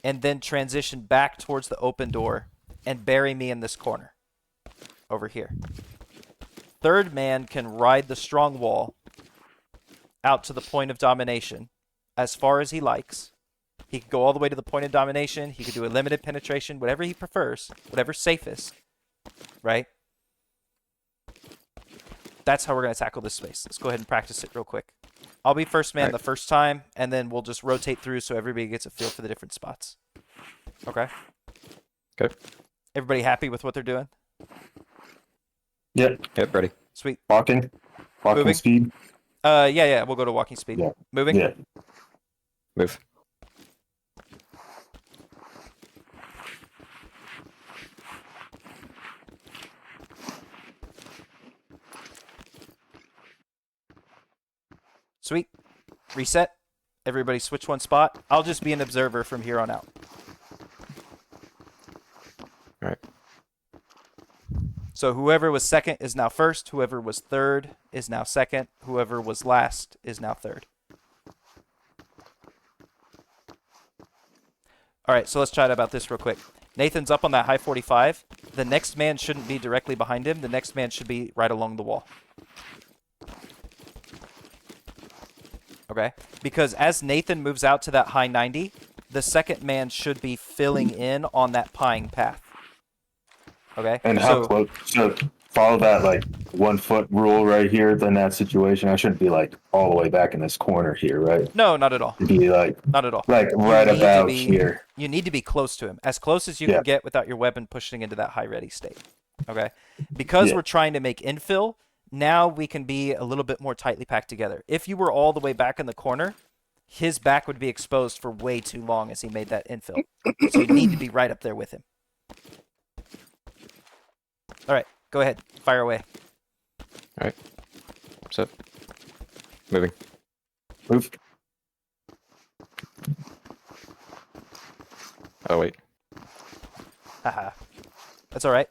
and then transition back towards the open door and bury me in this corner over here. Third man can ride the strong wall out to the point of domination as far as he likes. He can go all the way to the point of domination. He could do a limited penetration, whatever he prefers, whatever's safest, right? That's how we're going to tackle this space. Let's go ahead and practice it real quick. I'll be first man the first time, and then we'll just rotate through so everybody gets a feel for the different spots. Okay? Okay. Everybody happy with what they're doing? Yep. Yep, ready. Sweet. Walking Moving. speed. Yeah, we'll go to walking speed. Yeah. Moving? Yeah. Move. Sweet. Reset. Everybody switch one spot. I'll just be an observer from here on out. All right. So whoever was second is now first. Whoever was third is now second. Whoever was last is now third. All right, so let's chat about this real quick. Nathan's up on that high 45. The next man shouldn't be directly behind him. The next man should be right along the wall. Okay? Because as Nathan moves out to that high 90, the second man should be filling in on that pieing path. Okay? And how close? So follow that like 1 foot rule right here. In that situation, I shouldn't be like all the way back in this corner here, right? No, not at all. It'd be like Not at all. right need to about be- here. You need to be close to him. As close as you Yeah. can get without your weapon pushing into that high ready state. Okay? Because Yeah. we're trying to make infill, now we can be a little bit more tightly packed together. If you were all the way back in the corner, his back would be exposed for way too long as he made that infill. So you need to be right up there with him. All right, go ahead. Fire away. All right. Set. Moving. Move. Oh, wait. Haha. That's all right.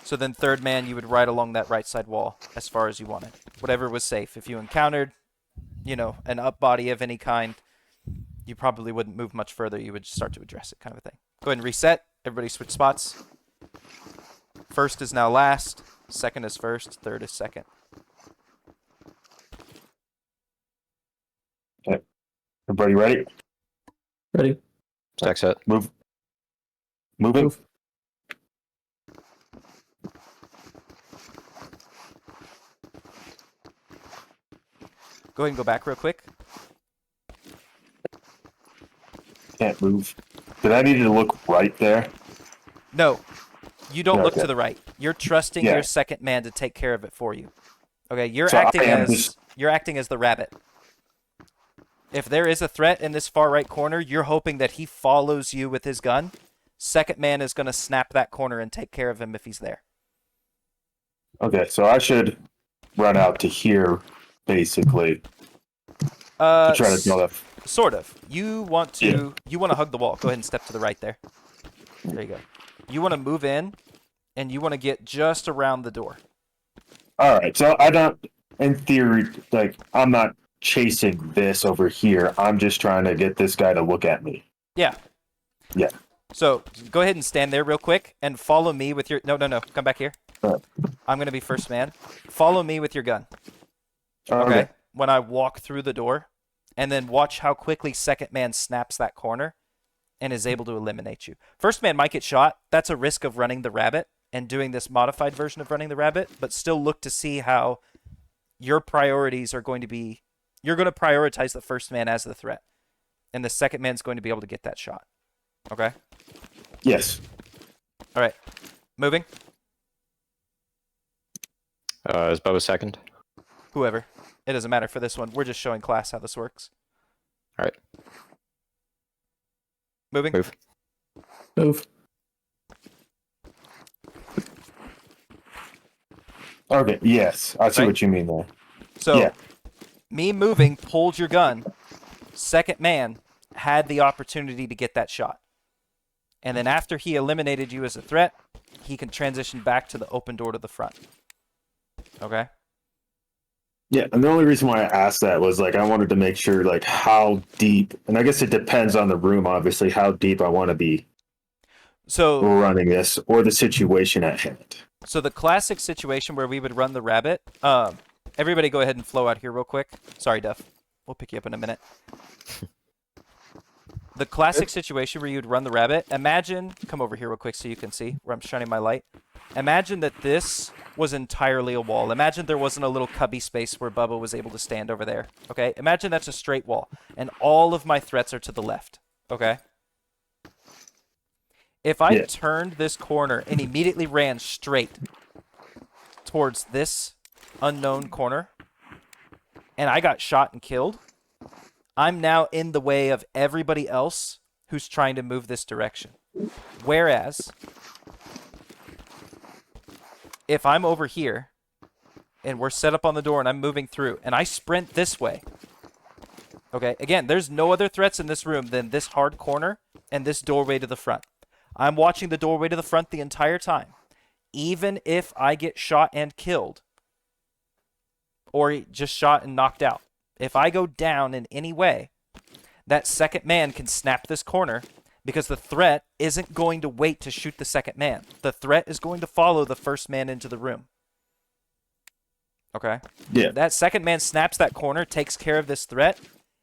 So then third man, you would ride along that right side wall as far as you wanted. Whatever was safe. If you encountered, you know, an up body of any kind, you probably wouldn't move much further. You would start to address it, kind of a thing. Go ahead and reset. Everybody switch spots. First is now last. Second is first. Third is second. Everybody ready? Ready? Stack set. Move. Moving. Move. Go ahead and go back real quick. Can't move. Did I need to look right there? No, you don't look Okay. to the right. You're trusting Yeah. your second man to take care of it for you. Okay, you're So I acting am as just- you're acting as the rabbit. If there is a threat in this far right corner, you're hoping that he follows you with his gun. Second man is going to snap that corner and take care of him if he's there. Okay, so I should run out to here, basically, to try to draw that. Sort of. You want to hug the wall. Go ahead and step to the right there. There you go. You want to move in, and you want to get just around the door. All right, so I don't, in theory, like, I'm not chasing this over here. I'm just trying to get this guy to look at me. Yeah. Yeah. So go ahead and stand there real quick and follow me with your. No. Come back here. I'm gonna be first man. Follow me with your gun. Okay. When I walk through the door, and then watch how quickly second man snaps that corner, and is able to eliminate you. First man might get shot. That's a risk of running the rabbit and doing this modified version of running the rabbit. But still look to see how your priorities are going to be. You're going to prioritize the first man as the threat, and the second man's going to be able to get that shot. Okay. Yes. All right. Moving. Is Bubba second? Whoever. It doesn't matter for this one. We're just showing class how this works. All right. Moving. Move. Move. Okay, yes. I see Right. what you mean there. So, Yeah. me moving pulled your gun. Second man had the opportunity to get that shot. And then after he eliminated you as a threat, he can transition back to the open door to the front. Okay? Yeah, and the only reason why I asked that was, like, I wanted to make sure, like, how deep, and I guess it depends on the room, obviously, how deep I want to be So, running this, or the situation at hand. so the classic situation where we would run the rabbit, everybody go ahead and flow out here real quick. Sorry, Duff. We'll pick you up in a minute. The classic situation where you'd run the rabbit, imagine, come over here real quick so you can see where I'm shining my light. Imagine that this was entirely a wall. Imagine there wasn't a little cubby space where Bubba was able to stand over there. Okay? Imagine that's a straight wall, and all of my threats are to the left. Okay? If I Yeah. turned this corner and immediately ran straight towards this unknown corner, and I got shot and killed, I'm now in the way of everybody else who's trying to move this direction. Whereas, if I'm over here, and we're set up on the door and I'm moving through, and I sprint this way, okay, again, there's no other threats in this room than this hard corner and this doorway to the front. I'm watching the doorway to the front the entire time. Even if I get shot and killed, or just shot and knocked out, if I go down in any way, that second man can snap this corner because the threat isn't going to wait to shoot the second man. The threat is going to follow the first man into the room. Okay? Yeah. That second man snaps that corner, takes care of this threat.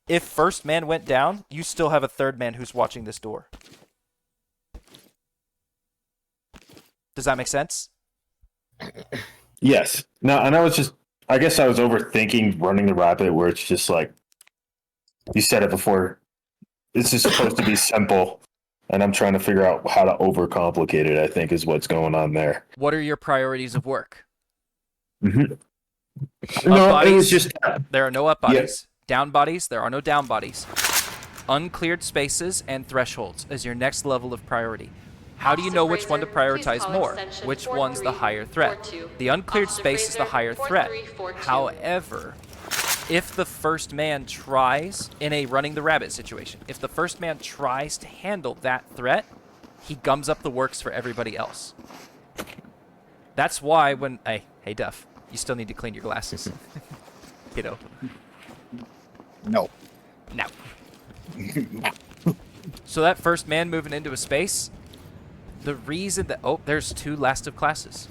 If first man went down, you still have a third man who's watching this door. Does that make sense? Yes. No, and I guess I was overthinking running the rabbit, where it's just like, you said it before, this is supposed to be simple, and I'm trying to figure out how to overcomplicate it, I think, is what's going on there. What are your priorities of work? Mm-hmm. Up No, it bodies, was just, there are no up bodies. Down bodies, there are no down bodies. Uncleared spaces and thresholds is your next level of priority. How do you know which one to prioritize more? Which one's the higher threat? The uncleared space is the higher threat. However, if the first man tries, in a running the rabbit situation, if the first man tries to handle that threat, he gums up the works for everybody else. That's why when... Hey, Duff, you still need to clean your glasses. Kiddo. No. No. So that first man moving into a space, the reason that... Oh, there's 2 Last of Classes.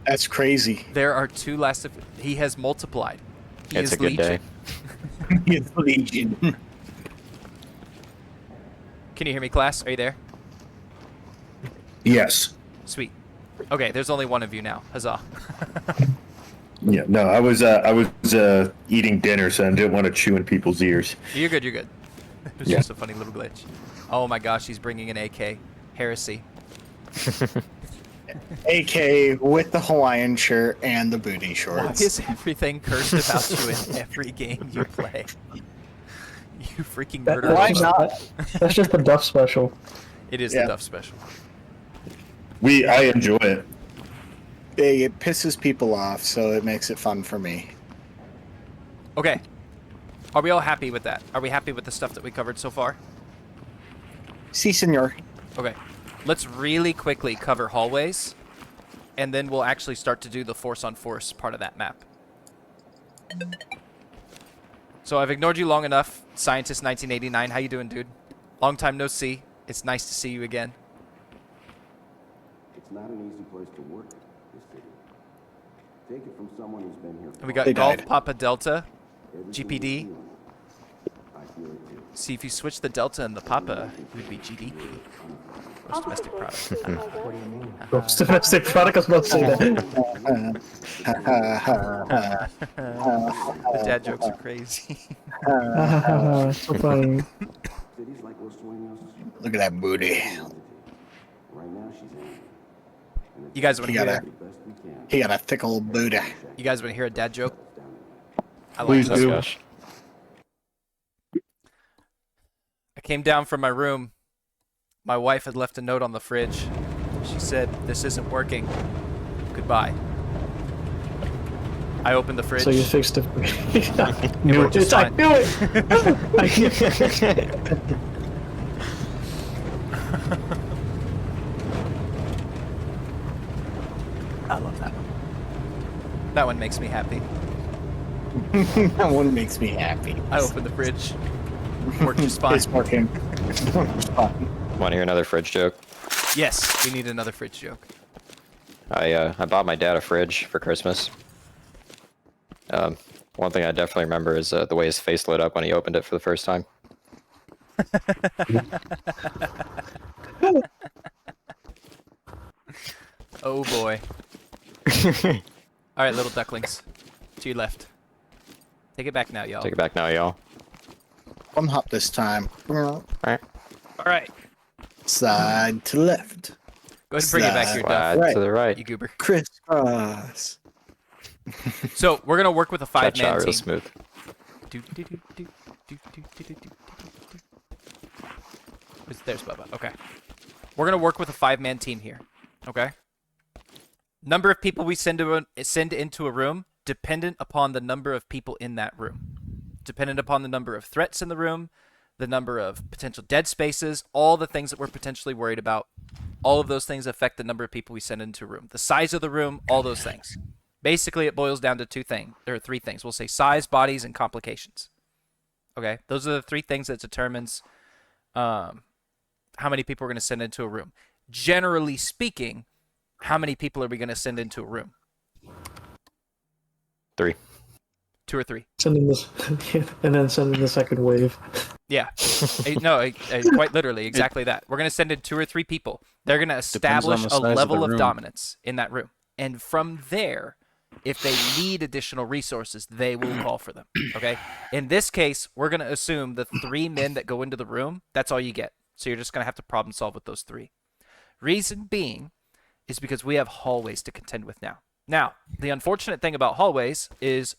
That's crazy. There are 2 Last of... He has multiplied. He It's is a good Legion. day. It's Legion. Can you hear me, class? Are you there? Yes. Sweet. Okay, there's only one of you now. Huzzah. Yeah. No, I was eating dinner, so I didn't want to chew in people's ears. You're good, you're good. It was Yeah. just a funny little glitch. Oh my gosh, he's bringing an AK. Heresy. AK with the Hawaiian shirt and the booty Why shorts. is everything cursed about you in every game you play? You freaking That- murderer. Why that's, not? that's just the Duff special. It is Yeah. the Duff special. I enjoy it. It pisses people off, so it makes it fun for me. Okay. Are we all happy with that? Are we happy with the stuff that we covered so far? Si, senor. Okay. Let's really quickly cover hallways, and then we'll actually start to do the force-on-force part of that map. So I've ignored you long enough. Scientist 1989, how you doing, dude? Long time no see. It's nice to see you again. It's not an easy place to work, this city. Take it from someone who's been here. And we got They Golf died. Papa Delta, Everything GPD. you're feeling, I feel it too. See, if you switch the Delta and the Papa, it would be GDP. Gross domestic product. What do you mean? Gross domestic product, I was about to say that. The dad jokes are crazy. So funny. Cities like Los Sueños, Look at that booty. right now she's in. You guys want to He hear? got The best we can. He got a thick old booty. You guys want to hear a dad joke? I like Please this. do. Gosh. I came down from my room. My wife had left a note on the fridge. She said, "This isn't working. Goodbye." I opened the fridge. So you fixed it. It worked just I fine. knew it. I love that one. That one makes me happy. That one makes me happy. I opened the fridge. Worked just fine. It's working. It's fine. Want to hear another fridge joke? Yes, we need another fridge joke. I bought my dad a fridge for Christmas. One thing I definitely remember is the way his face lit up when he opened it for the first time. Oh boy. All right, little ducklings. To your left. Take it back now, y'all. Take it back now, y'all. One hop this time. All right. All right. Side to left. Go ahead and bring it back here, Duff. Slide Right. to the right. You goober. Crisscross. So we're gonna work with a Cha-cha, five-man real team. smooth. There's Bubba. Okay. We're gonna work with a five-man team here. Okay. Number of people we send into a room dependent upon the number of people in that room. Dependent upon the number of threats in the room, the number of potential dead spaces, all the things that we're potentially worried about. All of those things affect the number of people we send into a room. The size of the room, all those things. Basically, it boils down to three things. We'll say size, bodies, and complications. Okay, those are the three things that determines how many people we're going to send into a room. Generally speaking, how many people are we going to send into a room? 3. 2 or 3? Sending this, and then sending the second wave. Yeah. No, quite literally, exactly that. We're going to send in 2 or 3 people. They're going to establish the a size of level the of room. dominance in that room. And from there, if they need additional resources, they will call for them. Okay? In this case, we're going to assume the 3 men that go into the room, that's all you get. So you're just going to have to problem solve with those 3. Reason being is because we have hallways to contend with now. Now, the unfortunate thing about hallways is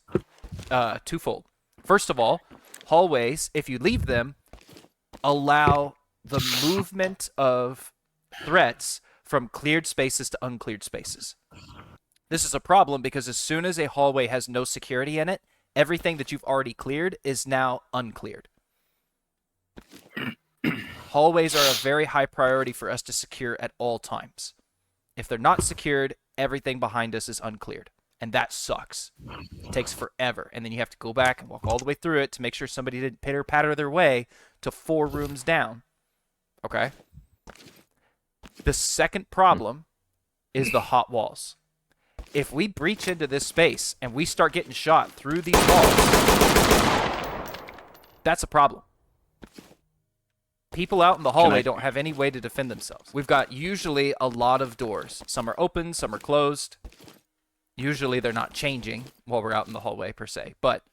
twofold. First of all, hallways, if you leave them, allow the movement of threats from cleared spaces to uncleared spaces. This is a problem because as soon as a hallway has no security in it, everything that you've already cleared is now uncleared. Hallways are a very high priority for us to secure at all times. If they're not secured, everything behind us is uncleared. And that sucks. It takes forever. And then you have to go back and walk all the way through it to make sure somebody didn't pitter-patter their way to 4 rooms down. Okay? The second problem is the hot walls. If we breach into this space and we start getting shot through these walls, that's a problem. People out in the hallway don't have any way to defend themselves. We've got usually a lot of doors. Some are open, some are closed. Usually they're not changing while we're out in the hallway per se, but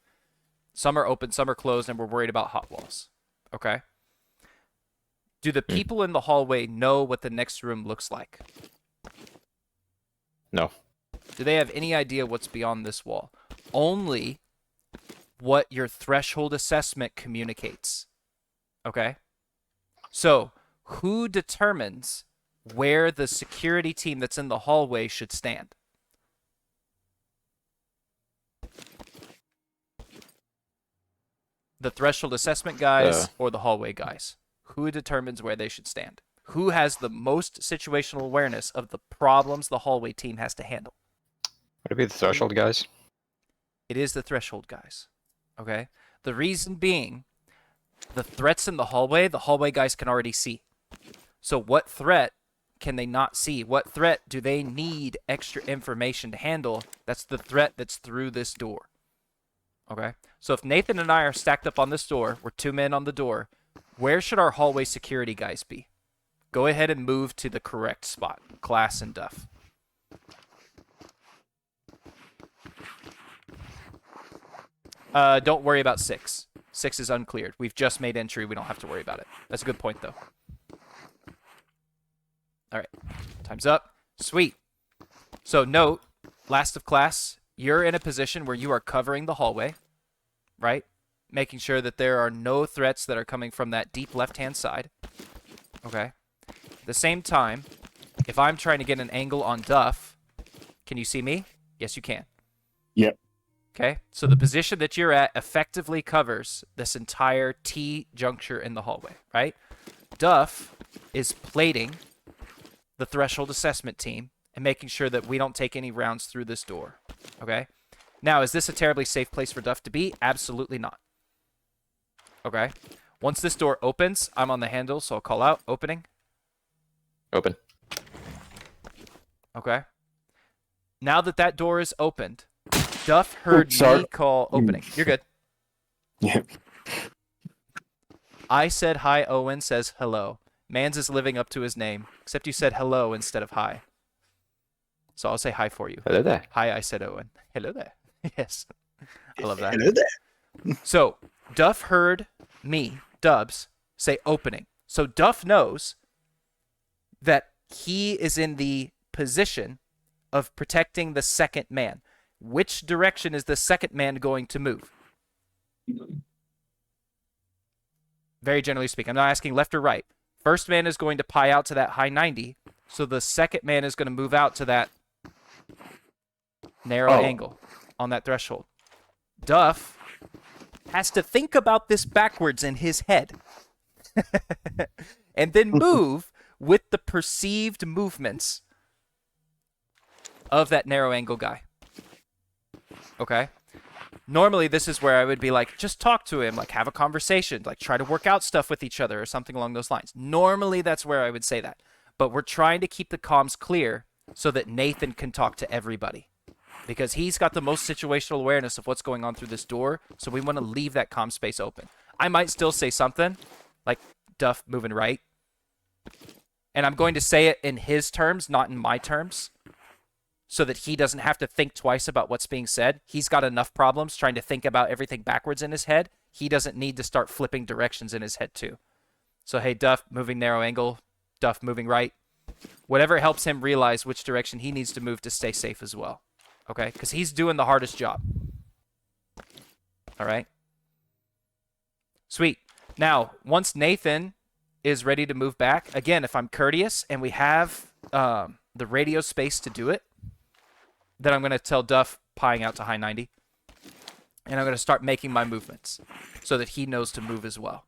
some are open, some are closed, and we're worried about hot walls. Okay? Do the people in the hallway know what the next room looks like? No. Do they have any idea what's beyond this wall? Only what your threshold assessment communicates. Okay? So, who determines where the security team that's in the hallway should stand? The threshold assessment guys or the hallway guys? Who determines where they should stand? Who has the most situational awareness of the problems the hallway team has to handle? Would it be the threshold guys? It is the threshold guys. Okay? The reason being, the threats in the hallway guys can already see. So what threat can they not see? What threat do they need extra information to handle? That's the threat that's through this door. Okay? So if Nathan and I are stacked up on this door, we're 2 men on the door, where should our hallway security guys be? Go ahead and move to the correct spot. Class and Duff. Don't worry about 6. 6 is uncleared. We've just made entry. We don't have to worry about it. That's a good point, though. All right. Time's up. Sweet. So note, last of class, you're in a position where you are covering the hallway, right? Making sure that there are no threats that are coming from that deep left-hand side. Okay. At the same time, if I'm trying to get an angle on Duff, can you see me? Yes, you can. Yep. Okay, so the position that you're at effectively covers this entire T juncture in the hallway, right? Duff is plating the threshold assessment team and making sure that we don't take any rounds through this door, okay? Now, is this a terribly safe place for Duff to be? Absolutely not. Okay, once this door opens, I'm on the handle, so I'll call out, opening. Open. Okay. Now that that door is opened, Duff heard me call opening. You're good. Yep. I said hi, Owen says hello. Mans is living up to his name, except you said hello instead of hi. So I'll say hi for you. Hello there. Hi, I said Owen. Hello there. Yes. I love that. Hello there. So Duff heard me, Dubs, say opening. So Duff knows that he is in the position of protecting the second man. Which direction is the second man going to move? Very generally speaking. I'm not asking left or right. First man is going to pie out to that high 90, so the second man is going to move out to that narrow angle on that threshold. Duff has to think about this backwards in his head and then move with the perceived movements of that narrow angle guy. Okay? Normally, this is where I would be like, just talk to him, like have a conversation, like try to work out stuff with each other or something along those lines. Normally, that's where I would say that. But we're trying to keep the comms clear so that Nathan can talk to everybody. Because he's got the most situational awareness of what's going on through this door, so we want to leave that comm space open. I might still say something, like Duff moving right. And I'm going to say it in his terms, not in my terms, so that he doesn't have to think twice about what's being said. He's got enough problems trying to think about everything backwards in his head. He doesn't need to start flipping directions in his head too. So hey, Duff moving narrow angle, Duff moving right. Whatever helps him realize which direction he needs to move to stay safe as well. Okay? Because he's doing the hardest job. All right? Sweet. Now, once Nathan is ready to move back, again, if I'm courteous and we have the radio space to do it, then I'm going to tell Duff pieing out to high 90. And I'm going to start making my movements so that he knows to move as well.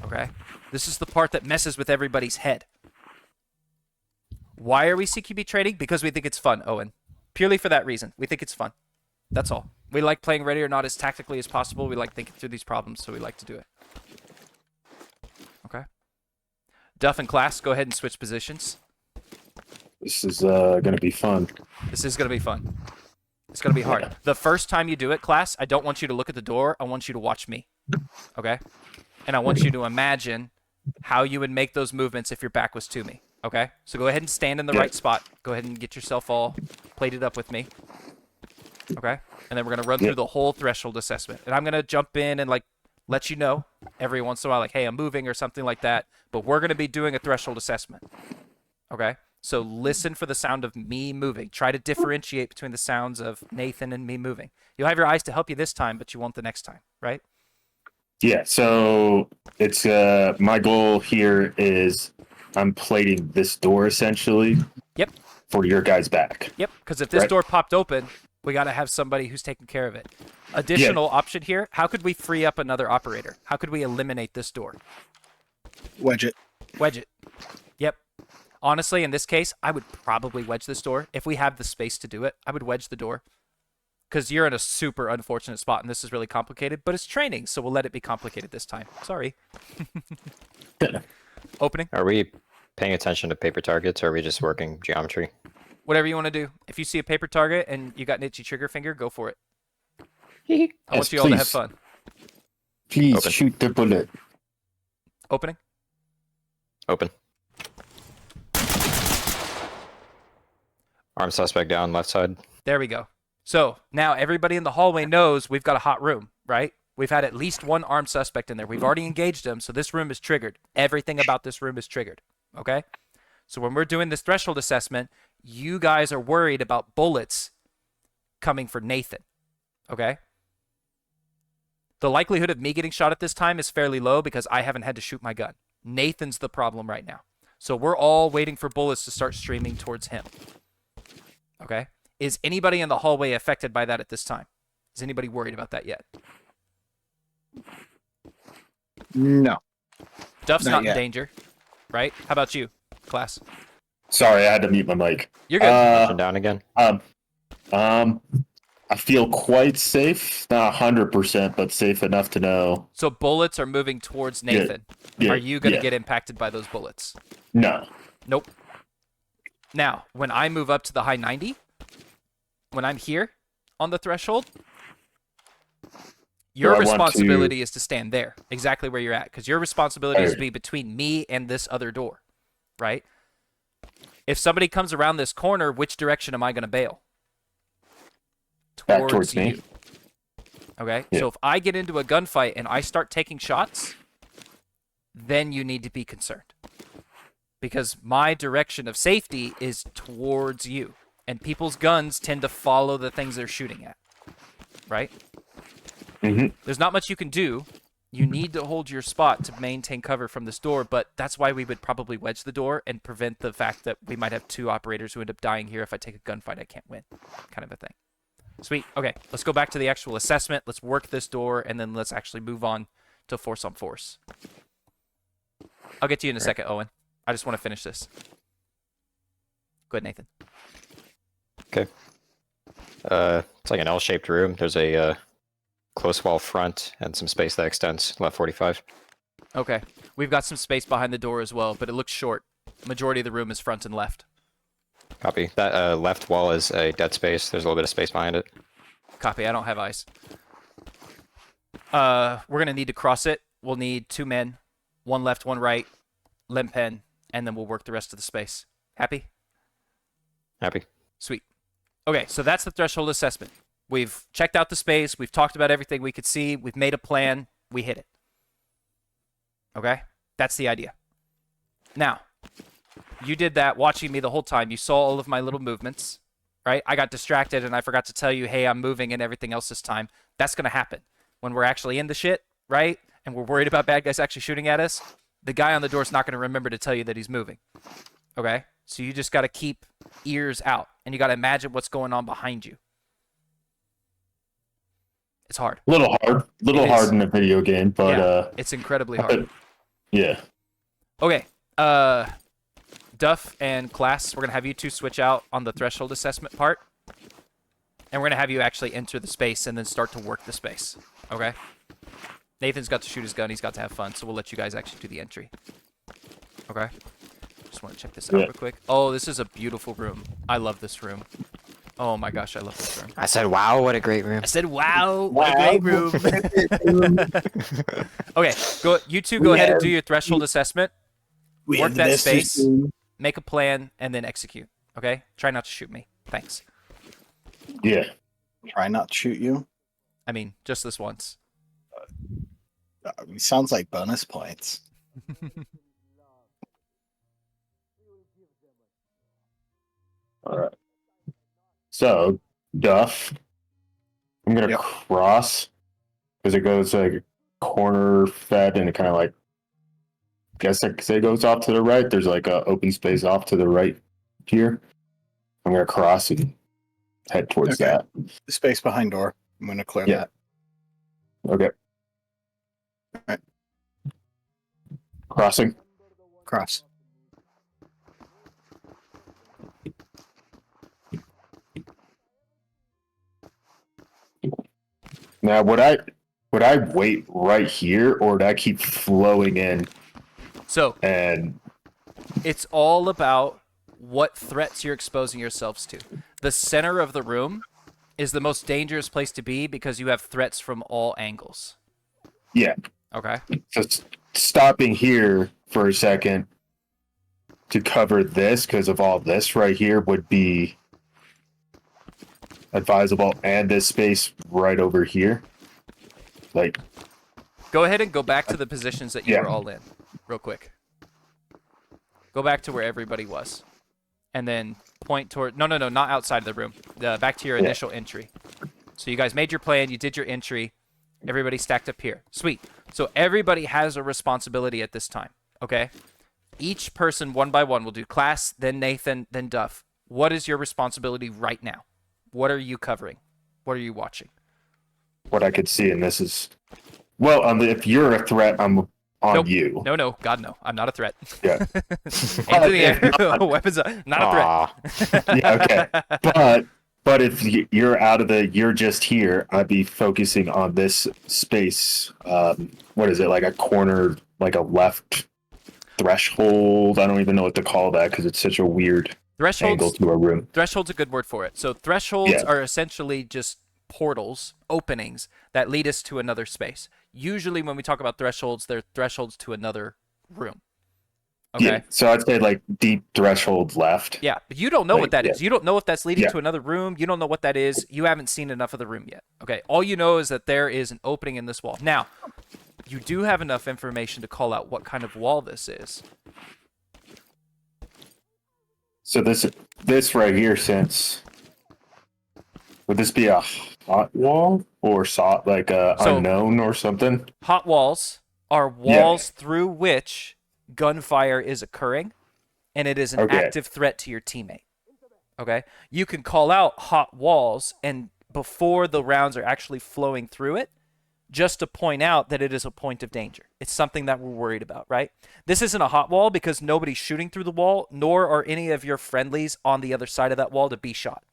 Okay? This is the part that messes with everybody's head. Why are we CQB trading? Because we think it's fun, Owen. Purely for that reason. We think it's fun. That's all. We like playing Ready or Not as tactically as possible. We like thinking through these problems, so we like to do it. Okay? Duff and Class, go ahead and switch positions. This is going to be fun. This is going to be fun. It's going to be hard. The first time you do it, Class, I don't want you to look at the door. I want you to watch me. Okay? And I want you to imagine how you would make those movements if your back was to me. Okay? So go ahead and stand in the right spot. Go ahead and get yourself all plated up with me. Okay? And then we're going to run through the whole threshold assessment. And I'm going to jump in and, like, let you know every once in a while, like, hey, I'm moving or something like that. But we're going to be doing a threshold assessment. Okay? So listen for the sound of me moving. Try to differentiate between the sounds of Nathan and me moving. You'll have your eyes to help you this time, but you won't the next time, right? Yeah, so it's my goal here is I'm plating this door essentially. Yep. For your guys' back. Yep, because if this door popped open, we got to have somebody who's taking care of it. Additional option here, how could we free up another operator? How could we eliminate this door? Wedge it. Wedge it. Yep. Honestly, in this case, I would probably wedge this door. If we have the space to do it, I would wedge the door. Because you're in a super unfortunate spot, and this is really complicated. But it's training, so we'll let it be complicated this time. Sorry. Opening. Are we paying attention to paper targets, or are we just working geometry? Whatever you want to do. If you see a paper target and you got an itchy trigger finger, go for it. I want you all to have fun. Please Open. shoot the bullet. Opening. Open. Armed suspect down, left side. There we go. So now everybody in the hallway knows we've got a hot room, right? We've had at least one armed suspect in there. We've already engaged him, so this room is triggered. Everything about this room is triggered, okay? So when we're doing this threshold assessment, you guys are worried about bullets coming for Nathan, okay? The likelihood of me getting shot at this time is fairly low because I haven't had to shoot my gun. Nathan's the problem right now. So we're all waiting for bullets to start streaming towards him, okay? Is anybody in the hallway affected by that at this time? Is anybody worried about that yet? No. Duff's Not not in yet. danger, right? How about you, Class? Sorry, I had to mute my mic. You're good. Motion down again. I feel quite safe. Not 100%, but safe enough to know. So bullets are moving towards Nathan. Yeah, Are you going to yeah. get impacted by those bullets? No. Nope. Now, when I move up to the high 90, when I'm here on the threshold, your I want responsibility is to stand there, exactly where you're at, because your responsibility is to be between me and this other door, right? If somebody comes around this corner, which direction am I going to bail? Back towards me. you. Okay? Yeah. So if I get into a gunfight and I start taking shots, then you need to be concerned. Because my direction of safety is towards you. And people's guns tend to follow the things they're shooting at. Right? Mm-hmm. There's not much you can do. You need to hold your spot to maintain cover from this door, but that's why we would probably wedge the door and prevent the fact that we might have two operators who end up dying here. If I take a gunfight, I can't win. Kind of a thing. Sweet. Okay, let's go back to the actual assessment. Let's work this door, and then let's actually move on to force on force. I'll get to you in a second, Owen. I just want to finish this. Go ahead, Nathan. Okay. It's like an L-shaped room. There's a close wall front and some space that extends left 45. Okay. We've got some space behind the door as well, but it looks short. Majority of the room is front and left. Copy. That left wall is a dead space. There's a little bit of space behind it. Copy. I don't have eyes. We're going to need to cross it. We'll need 2 men. 1 left, 1 right. Limp pen. And then we'll work the rest of the space. Happy? Happy. Sweet. Okay, so that's the threshold assessment. We've checked out the space. We've talked about everything we could see. We've made a plan. We hit it. Okay? That's the idea. Now, you did that watching me the whole time. You saw all of my little movements, right? I got distracted and I forgot to tell you, hey, I'm moving and everything else this time. That's going to happen. When we're actually in the shit, right? And we're worried about bad guys actually shooting at us, the guy on the door's not going to remember to tell you that he's moving. Okay? So you just got to keep ears out and you got to imagine what's going on behind you. It's hard. Little hard. Little It hard is. in a video game, but Yeah, it's incredibly hard. yeah. Okay. Duff and Class, we're going to have you two switch out on the threshold assessment part. And we're going to have you actually enter the space and then start to work the space. Okay? Nathan's got to shoot his gun. He's got to have fun. So we'll let you guys actually do the entry. Okay? Just want to check this out real quick. Oh, this is a beautiful room. I love this room. Oh my gosh, I love this room. I said, wow, what a great room. I said, wow, what a great room. Okay, you two go ahead and do your threshold assessment. Work that space, make a plan, and then execute. Okay? Try not to shoot me. Thanks. Yeah. Try not to shoot you. I mean, just this once. Sounds like bonus points. All right. So, Duff, I'm going to cross because it goes like corner fed and it kind of like, guess I could say it goes off to the right. There's like a open space off to the right here. I'm going to cross and head towards that. The space behind door. I'm going to clear that. Okay. All right. Crossing. Cross. Now, would I wait right here, or would I keep flowing in? So, And it's all about what threats you're exposing yourselves to. The center of the room is the most dangerous place to be because you have threats from all angles. yeah, Okay? so stopping here for a second to cover this because of all this right here would be advisable, and this space right over here. Like, Go ahead and go back to the positions that you Yeah. were all in, real quick. Go back to where everybody was. And then point toward... No, not outside of the room. Back to your initial entry. So you guys made your plan. You did your entry. Everybody stacked up here. Sweet. So everybody has a responsibility at this time, okay? Each person, one by one, will do Class, then Nathan, then Duff. What is your responsibility right now? What are you covering? What are you watching? what I could see, and this is... Well, if you're a threat, I'm on Nope. you. No. God, no. I'm not a threat. Yeah. Hands in the air. Weapons up. Not a threat. Yeah, okay. But if you're you're just here, I'd be focusing on this space. What is it, like a corner, like a left threshold? I don't even know what to call that because it's such a weird angle to a room. Threshold's a good word for it. So thresholds Yeah. are essentially just portals, openings that lead us to another space. Usually when we talk about thresholds, they're thresholds to another room. Okay. Yeah, so I'd say like deep threshold left. Yeah, but you don't know what that Yeah. is. You don't know if that's leading Yeah. to another room. You don't know what that is. You haven't seen enough of the room yet. Okay, all you know is that there is an opening in this wall. Now, you do have enough information to call out what kind of wall this is. So this right here, would this be a hot wall or like a So- unknown or something? Hot walls are walls through which gunfire is occurring, and it is an Okay. active threat to your teammate. Okay? You can call out hot walls, and before the rounds are actually flowing through it, just to point out that it is a point of danger. It's something that we're worried about, right? This isn't a hot wall because nobody's shooting through the wall, nor are any of your friendlies on the other side of that wall to be shot.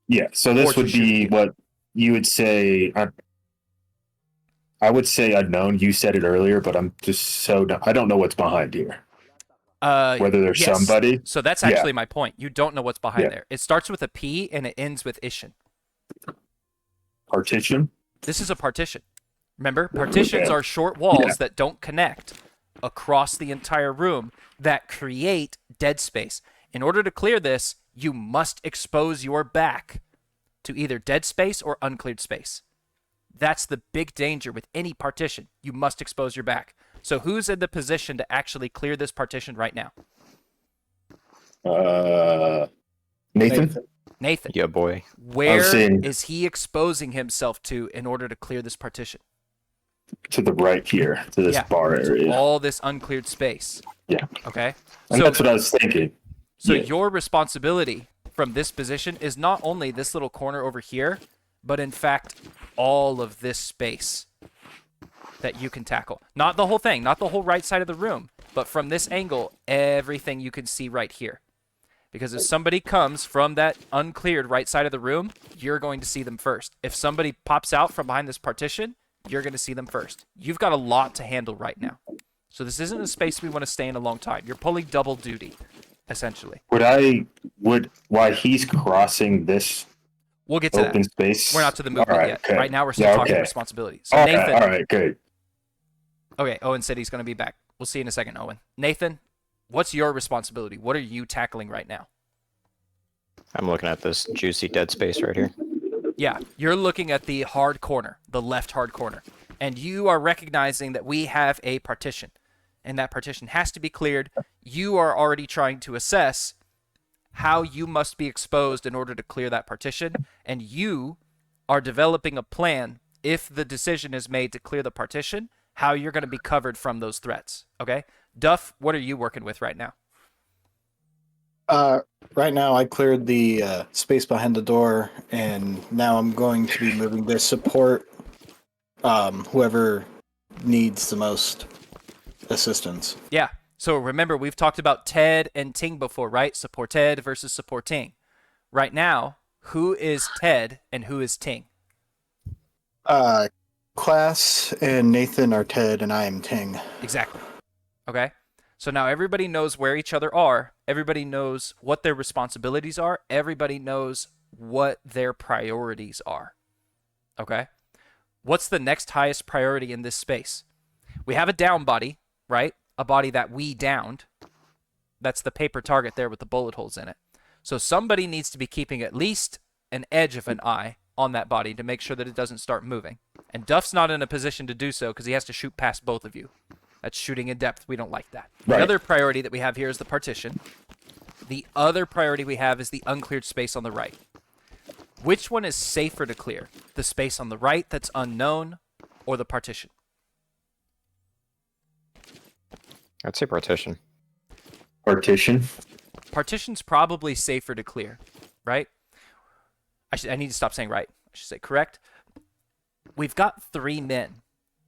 Yeah, so this Or to would shoot be you. what you would say. I would say unknown. You said it earlier, but I'm just I don't know what's behind here. Whether there's Yes. somebody. So that's Yeah. actually my point. You don't know what's behind Yeah. there. It starts with a P and it ends with Ishin. Partition. This is a partition. Remember, partitions Okay. are short walls Yeah. that don't connect across the entire room that create dead space. In order to clear this, you must expose your back to either dead space or uncleared space. That's the big danger with any partition. You must expose your back. So who's in the position to actually clear this partition right now? Nathan. Nathan. Yeah, boy. Where seeing- is he exposing himself to in order to clear this partition? To the right here, to this Yeah. bar area. All this uncleared space. Yeah. Okay? And So, that's what I was thinking. so yeah. your responsibility from this position is not only this little corner over here, but in fact, all of this space that you can tackle. Not the whole thing, not the whole right side of the room, but from this angle, everything you can see right here. Because if somebody comes from that uncleared right side of the room, you're going to see them first. If somebody pops out from behind this partition, you're going to see them first. You've got a lot to handle right now. So this isn't a space we want to stay in a long time. You're pulling double duty, essentially. While he's crossing this We'll get to open that. space? We're not to the movement Alright, yet. okay. Right now we're still Yeah, talking okay. responsibility. So All Nathan. right, all right, good. Okay, Owen said he's going to be back. We'll see in a second, Owen. Nathan, what's your responsibility? What are you tackling right now? I'm looking at this juicy dead space right here. Yeah, you're looking at the hard corner, the left hard corner. And you are recognizing that we have a partition. And that partition has to be cleared. You are already trying to assess how you must be exposed in order to clear that partition. And you are developing a plan, if the decision is made to clear the partition, how you're going to be covered from those threats. Okay? Duff, what are you working with right now? Right now, I cleared the space behind the door, and now I'm going to be moving to support whoever needs the most assistance. Yeah. So remember, we've talked about Ted and Ting before, right? Support Ted versus support Ting. Right now, who is Ted and who is Ting? Class and Nathan are Ted, and I am Ting. Exactly. Okay? So now everybody knows where each other are. Everybody knows what their responsibilities are. Everybody knows what their priorities are. Okay? What's the next highest priority in this space? We have a down body, right? A body that we downed. That's the paper target there with the bullet holes in it. So somebody needs to be keeping at least an edge of an eye on that body to make sure that it doesn't start moving. And Duff's not in a position to do so because he has to shoot past both of you. That's shooting in depth. We don't like that. Right. The other priority that we have here is the partition. The other priority we have is the uncleared space on the right. Which one is safer to clear? The space on the right that's unknown or the partition? I'd say partition. Partition. Partition's probably safer to clear, right? I need to stop saying right. I should say correct. We've got 3 men.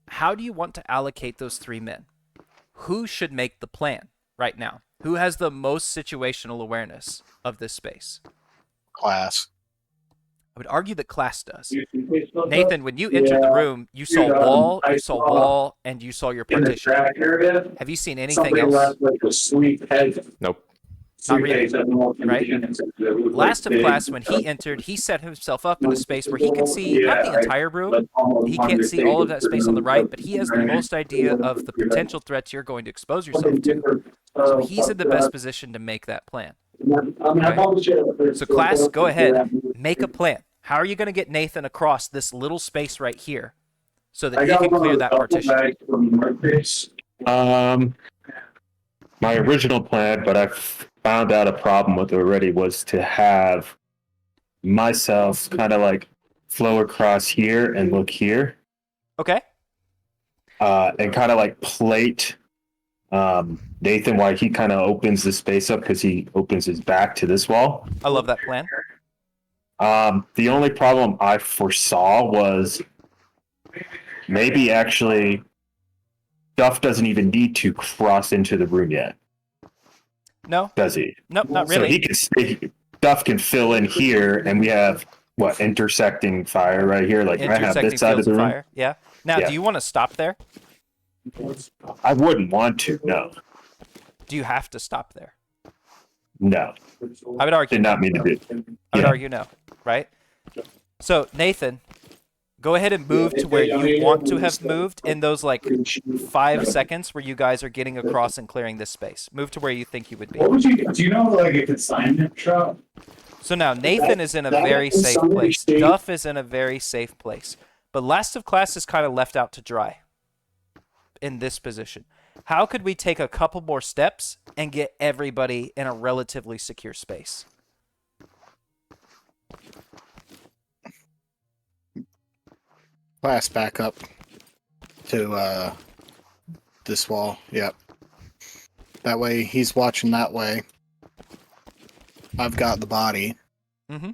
How do you want to allocate those 3 men? Who should make the plan right now? Who has the most situational awareness of this space? Class. I would argue that Class does. Nathan, when you entered the room, you saw wall, and you saw your partition. Have you seen anything else? Nope. Not really, right? LastofClass, when he entered, he set himself up in a space where he could see not the entire room. He can't see all of that space on the right, but he has the most idea of the potential threats you're going to expose yourself to. So he's in the best position to make that plan. Okay? So Class, go ahead. Make a plan. How are you going to get Nathan across this little space right here so that he can clear that partition? My original plan, but I found out a problem with it already, was to have myself kind of like flow across here and look here, Okay. and kind of like plate Nathan while he kind of opens the space up because he opens his back to this wall. I love that plan. The only problem I foresaw was maybe actually Duff doesn't even need to cross into the room yet, No, does he? nope, not So really. he can stay, Duff can fill in here, and we have what, intersecting fire right here. Like I have Intersecting this side of fields the of room. fire. Yeah. Now, Yeah. do you want to stop there? I wouldn't want to. No, Do you have to stop there? no, I would argue did not no. mean to do. I would Yeah. argue no, right? So, Nathan, go ahead and move to where you want to have moved in those like 5 seconds where you guys are getting across and clearing this space. Move to where you think you would be. What would you do? You know, like a consignment shop? So now Nathan is in a very safe place. Duff is in a very safe place. But LastofClass is kind of left out to dry in this position. How could we take a couple more steps and get everybody in a relatively secure space? Class back up to this wall. Yep. That way he's watching that way. I've got the body. Mm-hmm.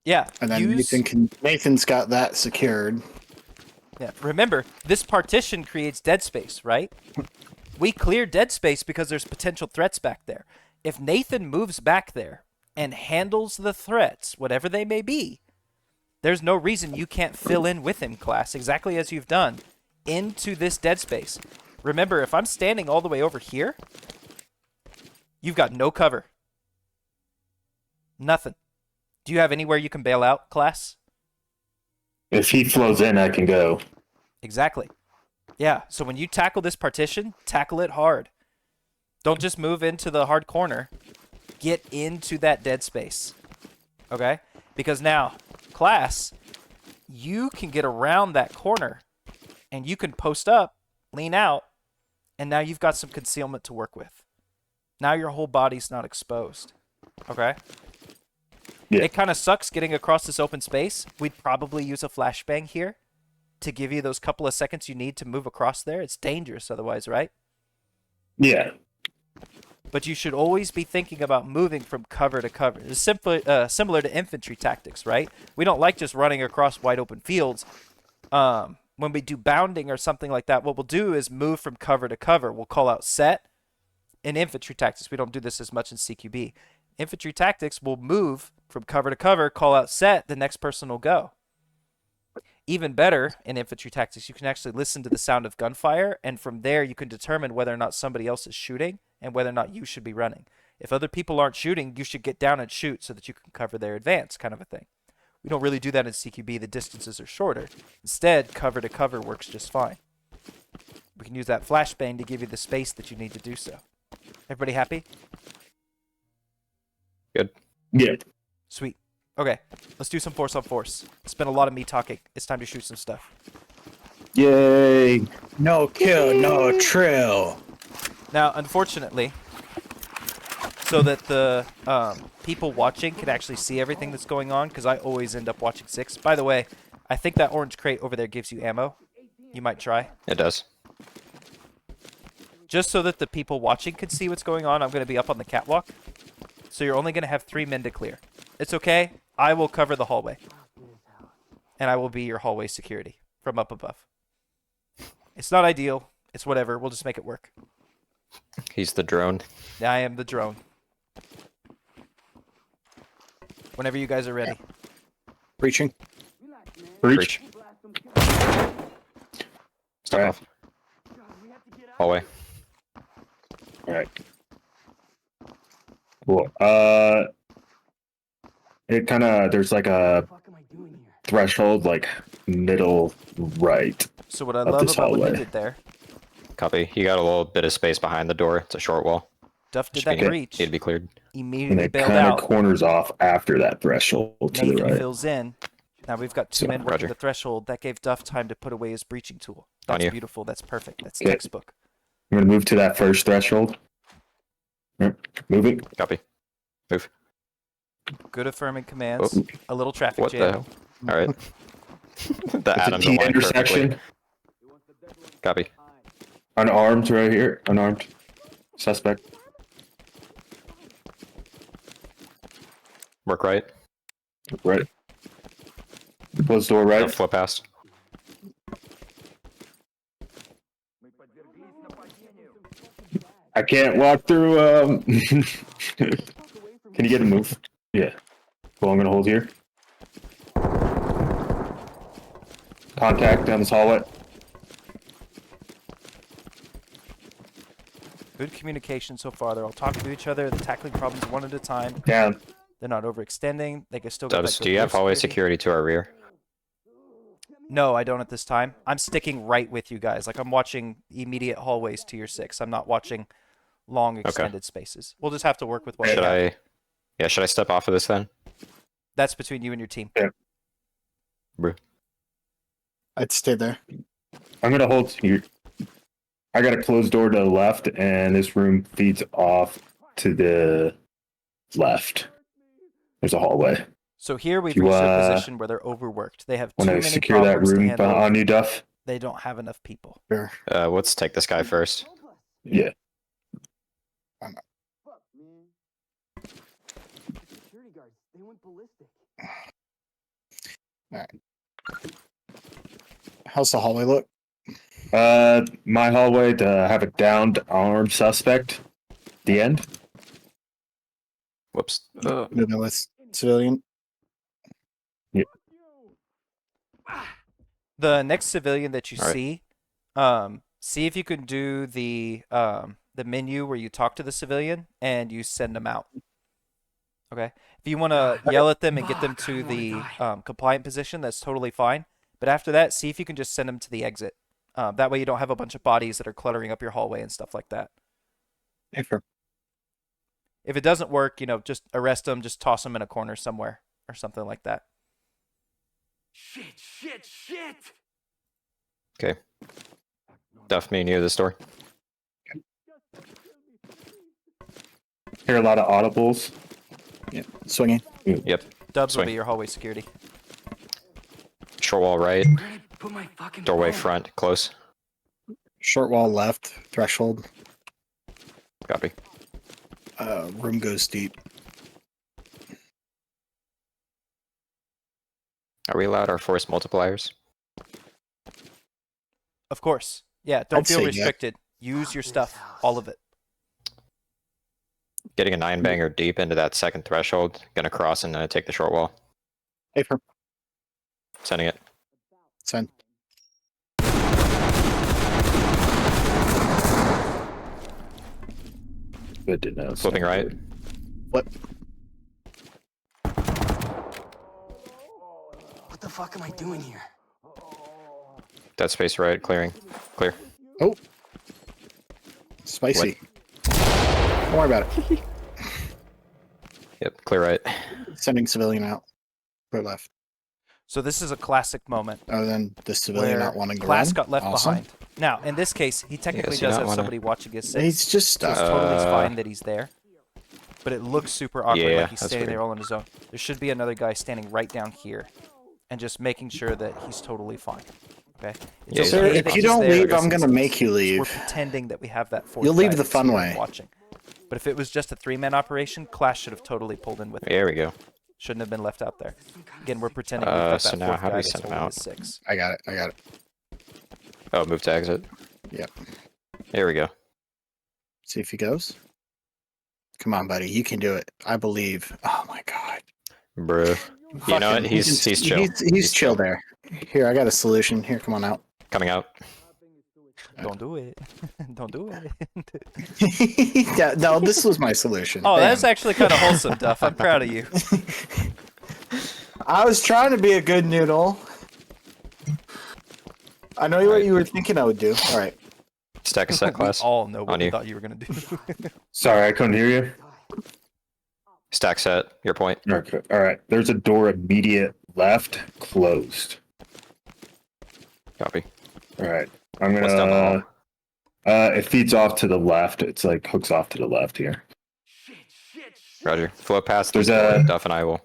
Yeah. And then use- Nathan's got that secured. Yeah. Remember, this partition creates dead space, right? We clear dead space because there's potential threats back there. If Nathan moves back there and handles the threats, whatever they may be, there's no reason you can't fill in with him, class, exactly as you've done, into this dead space. Remember, if I'm standing all the way over here, you've got no cover. Nothing. Do you have anywhere you can bail out, class? If he flows in, I can go. Exactly. Yeah, so when you tackle this partition, tackle it hard. Don't just move into the hard corner. Get into that dead space. Okay? Because now, class, you can get around that corner and you can post up, lean out, and now you've got some concealment to work with. Now your whole body's not exposed. Okay? Yeah. It kind of sucks getting across this open space. We'd probably use a flashbang here to give you those couple of seconds you need to move across there. It's dangerous otherwise, right? Yeah. But you should always be thinking about moving from cover to cover. It's similar to infantry tactics, right? We don't like just running across wide open fields. When we do bounding or something like that, what we'll do is move from cover to cover. We'll call out set. In infantry tactics, we don't do this as much in CQB. Infantry tactics will move from cover to cover, call out set, the next person will go. Even better, in infantry tactics, you can actually listen to the sound of gunfire, and from there you can determine whether or not somebody else is shooting and whether or not you should be running. If other people aren't shooting, you should get down and shoot so that you can cover their advance, kind of a thing. We don't really do that in CQB. The distances are shorter. Instead, cover to cover works just fine. We can use that flashbang to give you the space that you need to do so. Everybody happy? Good. Yeah. Sweet. Okay, let's do some force on force. It's been a lot of me talking. It's time to shoot some stuff. Yay. No kill, no trill. Now, unfortunately, so that the people watching can actually see everything that's going on, because I always end up watching 6. By the way, I think that orange crate over there gives you ammo. You might try. It does. Just so that the people watching can see what's going on, I'm going to be up on the catwalk. So you're only going to have 3 men to clear. It's okay. I will cover the hallway. And I will be your hallway security from up above. It's not ideal. It's whatever. We'll just make it work. He's the drone. I am the drone. Whenever you guys are ready. Breaching. Breach. Step off. Hallway. Alright. Cool. It kind of, there's like a threshold, like middle right. So what I Up love this about what you hallway. did there, Copy. You got a little bit of space behind the door. It's a short wall. Duff did Should that be- breach, Need to be cleared. And immediately it bailed kind of out. corners off after that threshold to Nathan the right. fills in. Now we've got 2 So, men working Roger. the threshold. That gave Duff time to put away his breaching tool. On That's you. beautiful. That's perfect. That's Okay. textbook. I'm going to move to that first threshold. Yep. Moving. Copy. Move. Good affirming commands. Oh. A little traffic What the jam. hell? All right. The It's a atoms T align intersection. perfectly. Copy. Unarmed right here. Unarmed. Suspect. Work right. Right. Closed door Don't right. flip past. I can't walk through. Can you get a move? Yeah. Well, I'm gonna hold here. Contact down this hallway. Good communication so far. They're all talking to each other. They're tackling problems one at a time. Down. They're not overextending. They can still get Dubs, that do good you have rear hallway security to our rear? No, I don't at this time. I'm sticking right with you guys. Like I'm watching immediate hallways to your 6. I'm not watching long extended spaces. We'll just have to work with what we Should have. should I step off of this then? That's between you and your team. I'd stay there. I'm gonna hold here. I got a closed door to the left, and this room feeds off to the left. There's a hallway. So here we've You, reached a position where they're overworked. They have too Want to many secure that problems to room handle. on you, Duff? They don't have enough people. Sure. Let's take this guy first. Yeah. How's the hallway look? My hallway to have a downed armed suspect. The end. Whoops. Moving with civilian. The next civilian that you All right. see if you can do the menu where you talk to the civilian and you send them out. Okay. If you want to yell at them and get them to the compliant position, that's totally fine. But after that, see if you can just send them to the exit. That way you don't have a bunch of bodies that are cluttering up your hallway and stuff like that. If If it doesn't work, just arrest them, just toss them in a corner somewhere or something like that. Shit! Okay. Duff me near this door. Hear a lot of audibles. Yep. Swinging. Yep. Dubs will Swing. be your hallway security. Short wall right. Where did I put my fucking Doorway phone? front. Close. Short wall left. Threshold. Copy. Room goes deep. Are we allowed our force multipliers? Of course. Yeah, don't I'd feel say yeah. restricted. Use your stuff. All of it. Getting a 9-banger deep into that second threshold. Gonna cross and take the short wall. Paper. Sending it. Send. Good to know. Flipping right. Flip. What the fuck am I doing here? Dead space right. Clearing. Clear. Oh. Spicy. Don't worry about it. Yep. Clear right. Sending civilian out. Clear left. So this is a classic moment Other than the civilian where not wanting to class run. got left Awesome. behind. Now, in this case, he technically Does he does not have wanna- somebody watching his six. He's just So it's stuck. totally fine that he's there. But it looks super awkward, Yeah, like he's that's standing there weird. all on his own. There should be another guy standing right down here and just making sure that he's totally fine. Okay? Yeah, It's he's okay Sir, that if you he's don't there leave, in I'm this gonna make instance. you We're leave. pretending that we have that fourth You'll leave guy the that's fun here way. watching. But if it was just a 3-man operation, Class should have totally pulled in with it. There we go. Shouldn't have been left out there. Again, we're pretending we've got So that now fourth how do guy we that's send him holding out? his 6. I got it. Oh, move to exit. Yep. There we go. See if he goes. Come on, buddy. You can do it. I believe. Oh my god. Bruh. You know what? Fucking- He's chill. He's chill there. Here, I got a solution. Here, come on out. Coming out. Don't do it. Don't do it. Yeah, no, this was my solution. Oh, Bam. that's actually kind of wholesome, Duff. I'm proud of you. I was trying to be a good noodle. I know what you were thinking I would do. All right. Stack a set class. We all know what On we you. thought you were going to do. Sorry, I couldn't hear you. Stack set. Your point. Okay. All right. There's a door immediate left, closed. Copy. All right. I'm What's down the hall? gonna. It feeds off to the left. It's like hooks off to the left here. Roger. Flow past. There's this door. a- Duff and I will.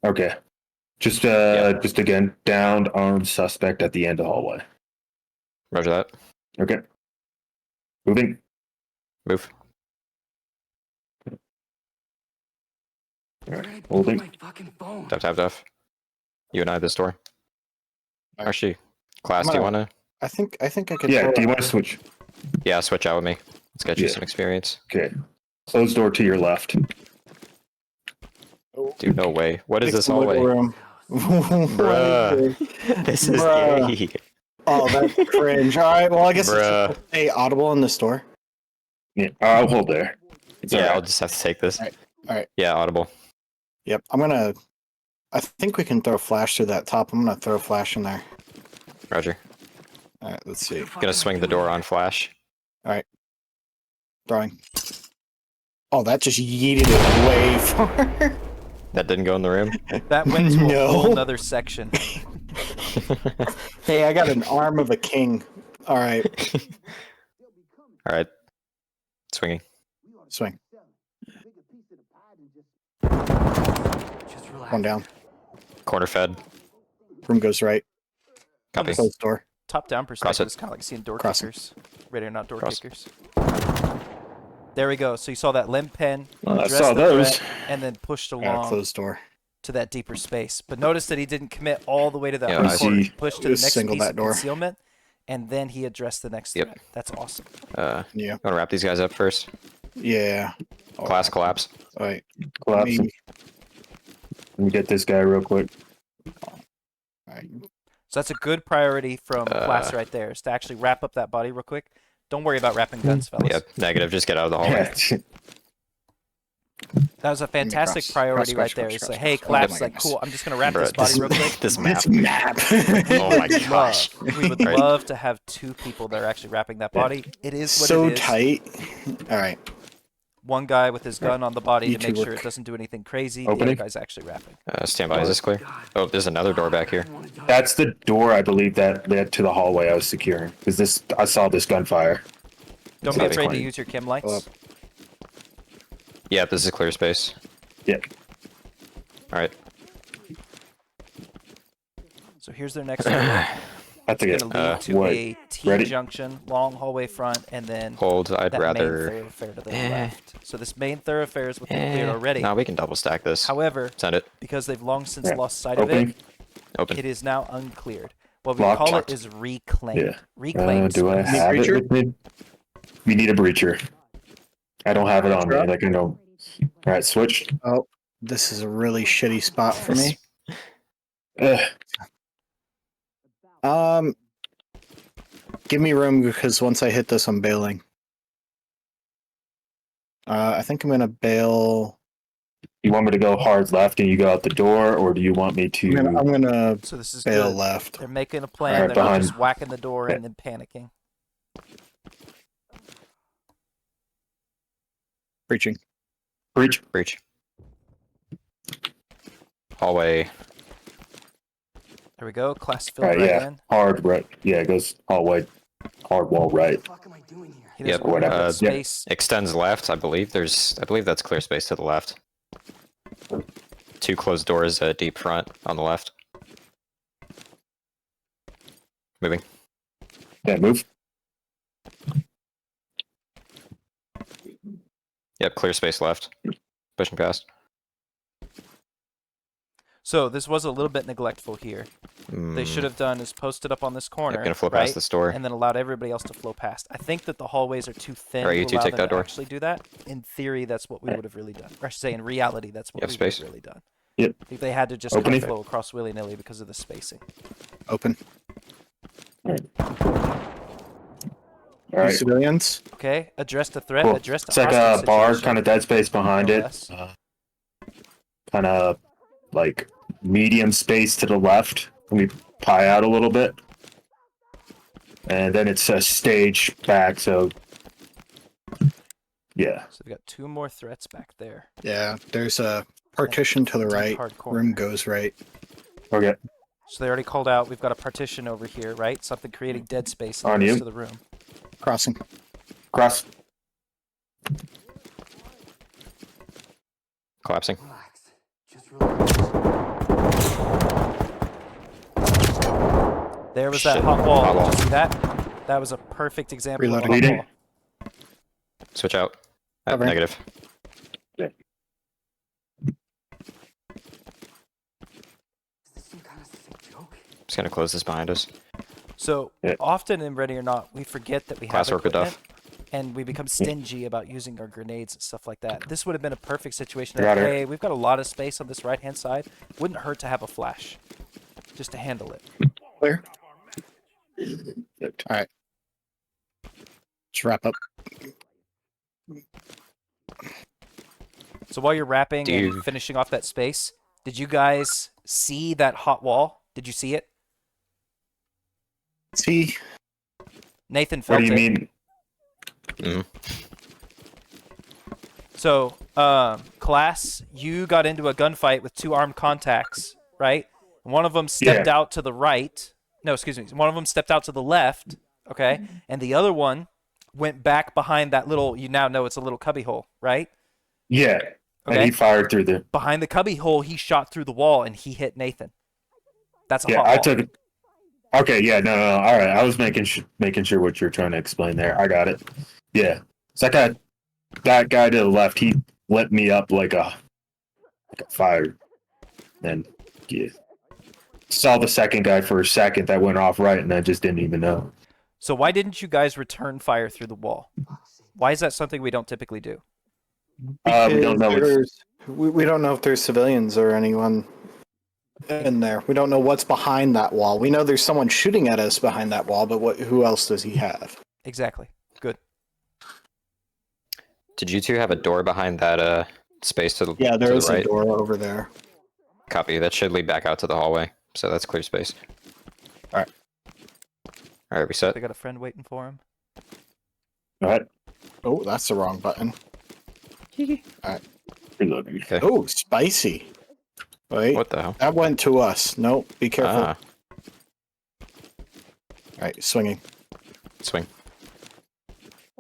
Okay. Just Yeah. just again, downed armed suspect at the end of the hallway. Roger that. Okay. Moving. Move. All Where right. did I put Holding. my fucking phone? Duff. You and I this door. Actually, class, do you I'm want to? I think I could. Yeah. throw Do you a- want to switch? Yeah, switch out with me. Let's get you Yeah. some experience. Okay. Closed door to your left. Dude, no way. What is Fix this the wiggle hallway? room. Bruh. This is Bruh. gay. Oh, that's cringe. All right. Well, I guess Bruh. it's a audible in this door. Yeah. I'll hold there. It's Yeah, all I'll right. just have to take this. Alright. Yeah, audible. Yep. I think we can throw a flash through that top. I'm gonna throw a flash in there. Roger. All right. Let's see. Gonna swing the door on flash. Throwing. Oh, that just yeeted it way far. That didn't go in the room. That went to a No. whole nother section. Hey, I got an arm of a king. All right. All right. Swinging. Swing. Just relax. One down. Corner fed. Room goes right. Copy. Closed door. Top-down perspective it. is kind of like seeing door Cross it. kickers. Radar, not door Cross. kickers. There we go. So you saw that limp pen, Well, I addressed saw the those. threat, and then pushed All along. right, closed door. to that deeper space. But notice that he didn't commit all the way to that Yeah, right I corner. see. He pushed to the Just next single piece that of door. concealment, and then he addressed the next Yep. threat. That's awesome. Yeah. Yeah. Want to wrap these guys up first? Yeah. Oh, Class collapse. Wait. Collapse. Me. Let me get this guy real quick. Alright. So that's a good priority from class right there, is to actually wrap up that body real quick. Don't worry about wrapping guns, fellas. Yep. Negative. Just get out of the hallway. That was a fantastic cross, priority cross, right there. cross, It's cross, like, hey, cross. Oh my collapse, like, goodness. cool. I'm just gonna wrap Bro, this body real quick. this map. This map. Oh my gosh. We would Right. love to have 2 people that are actually wrapping that body. It is what So it is. tight. All right. One guy with his gun on the body You to make two sure work. it doesn't do anything crazy. Opening? The other guy's actually wrapping. Stand by. Is this clear? Oh, there's another door back here. That's the door I believe that led to the hallway I was securing. Because I saw this gunfire. Don't be That'd be afraid to fine. use your chem lights. Well, Yeah, this is a clear space. Yep. All right. So here's their next door. That's It's a going to lead to what? a T Ready? junction, long hallway front, and then Hold. I'd that main rather. thoroughfare to the left. So this main thoroughfare is what they cleared already. No, we can double stack this. However, Send it. because they've long since Yeah. lost sight of Opening. it, Open. it is now uncleared. What we Locked. call Locked. it is reclaimed. Yeah. Reclaimed Do I space. have it breacher? with me? We need a breacher. I don't have it on me. Like I know. All right, switch. Oh, this is a really shitty spot for me. Ugh. Give me room because once I hit this, I'm bailing. I think I'm gonna bail. You want me to go hard left and you go out the door, or do you want me to? I'm gonna So this is bail good. left. They're making a plan. Alright, They're not behind. just whacking the door and then panicking. Preaching. breach? Breach. Hallway. There we go. Class All filled right, right yeah. in. Hard right. Yeah, it goes hallway. Hard wall right. He doesn't Yep, worry about whatever. space. Extends left. I believe that's clear space to the left. 2 closed doors. Deep front on the left. Moving. Yeah, move. Yep. Clear space left. Pushing past. So this was a little bit neglectful here. They should have done is posted up on this corner, Gonna flow right? past this door. And then allowed everybody else to flow past. I think that the hallways are too thin Alright, you to two allow take them that to door. actually do that. In theory, that's what we would have really done. Or I should say, in reality, that's what You have we space? would have really done. Yep. I think they had to just kind Opening. of flow across willy-nilly because of the spacing. Open. All Two right. civilians. Okay, address the threat. Cool. Address the It's like hostage a bar, situation. kind of dead space behind No it. less. Kind of like medium space to the left. Let me pie out a little bit. And then it's a stage back, so yeah. So we've got 2 more threats back there. Yeah, there's a partition to the Deep right. hard corner. Room goes right. Okay. So they already called out. We've got a partition over here, right? Something creating dead space in On the rest you. of the room. Crossing. Cross. Collapsing. There was that Shit. hot wall. Hot wall. Did you see that? That was a perfect example Reloading. of a hot Leading. wall. Switch out. Covering. Negative. Just gonna close this behind us. So Yeah. often in Ready or Not, we forget that we have Class work with equipment, and we become stingy about using our grenades and stuff like that. This would have been a perfect situation. Got Of, it. hey, we've got a lot of space on this right-hand side. Wouldn't hurt to have a flash, just to handle it. Clear. All right. Let's wrap up. So while you're wrapping Do and you- finishing off that space, did you guys see that hot wall? Did you see it? See, Nathan What felt do you it. mean? So, class, you got into a gunfight with 2 armed contacts, right? One of them stepped Yeah. out to the right. No, excuse me. One of them stepped out to the left, okay? And the other one went back behind that little, you now know it's a little cubby hole, right? Yeah. And Okay. he fired through the. Behind the cubby hole, he shot through the wall and he hit Nathan. That's a Yeah, hot I wall. took it. Okay, yeah, no. All right, I was making sure what you're trying to explain there. I got it. Yeah, so that guy to the left, he lit me up like a fire. And yeah, saw the second guy for a second that went off right, and I just didn't even know. So why didn't you guys return fire through the wall? Why is that something we don't typically do? We don't know. We don't know if there's civilians or anyone in there. We don't know what's behind that wall. We know there's someone shooting at us behind that wall, but who else does he have? Exactly. Good. Did you two have a door behind that space to the Yeah, there to is the right? a door over there. Copy. That should lead back out to the hallway. So that's clear space. Alright. All right, we set. They got a friend waiting for him. All right. Oh, that's the wrong button. Reloading. Okay. Oh, spicy. Wait, What the hell? that went to us. Nope, be careful. Ah, Alright, swinging. swing.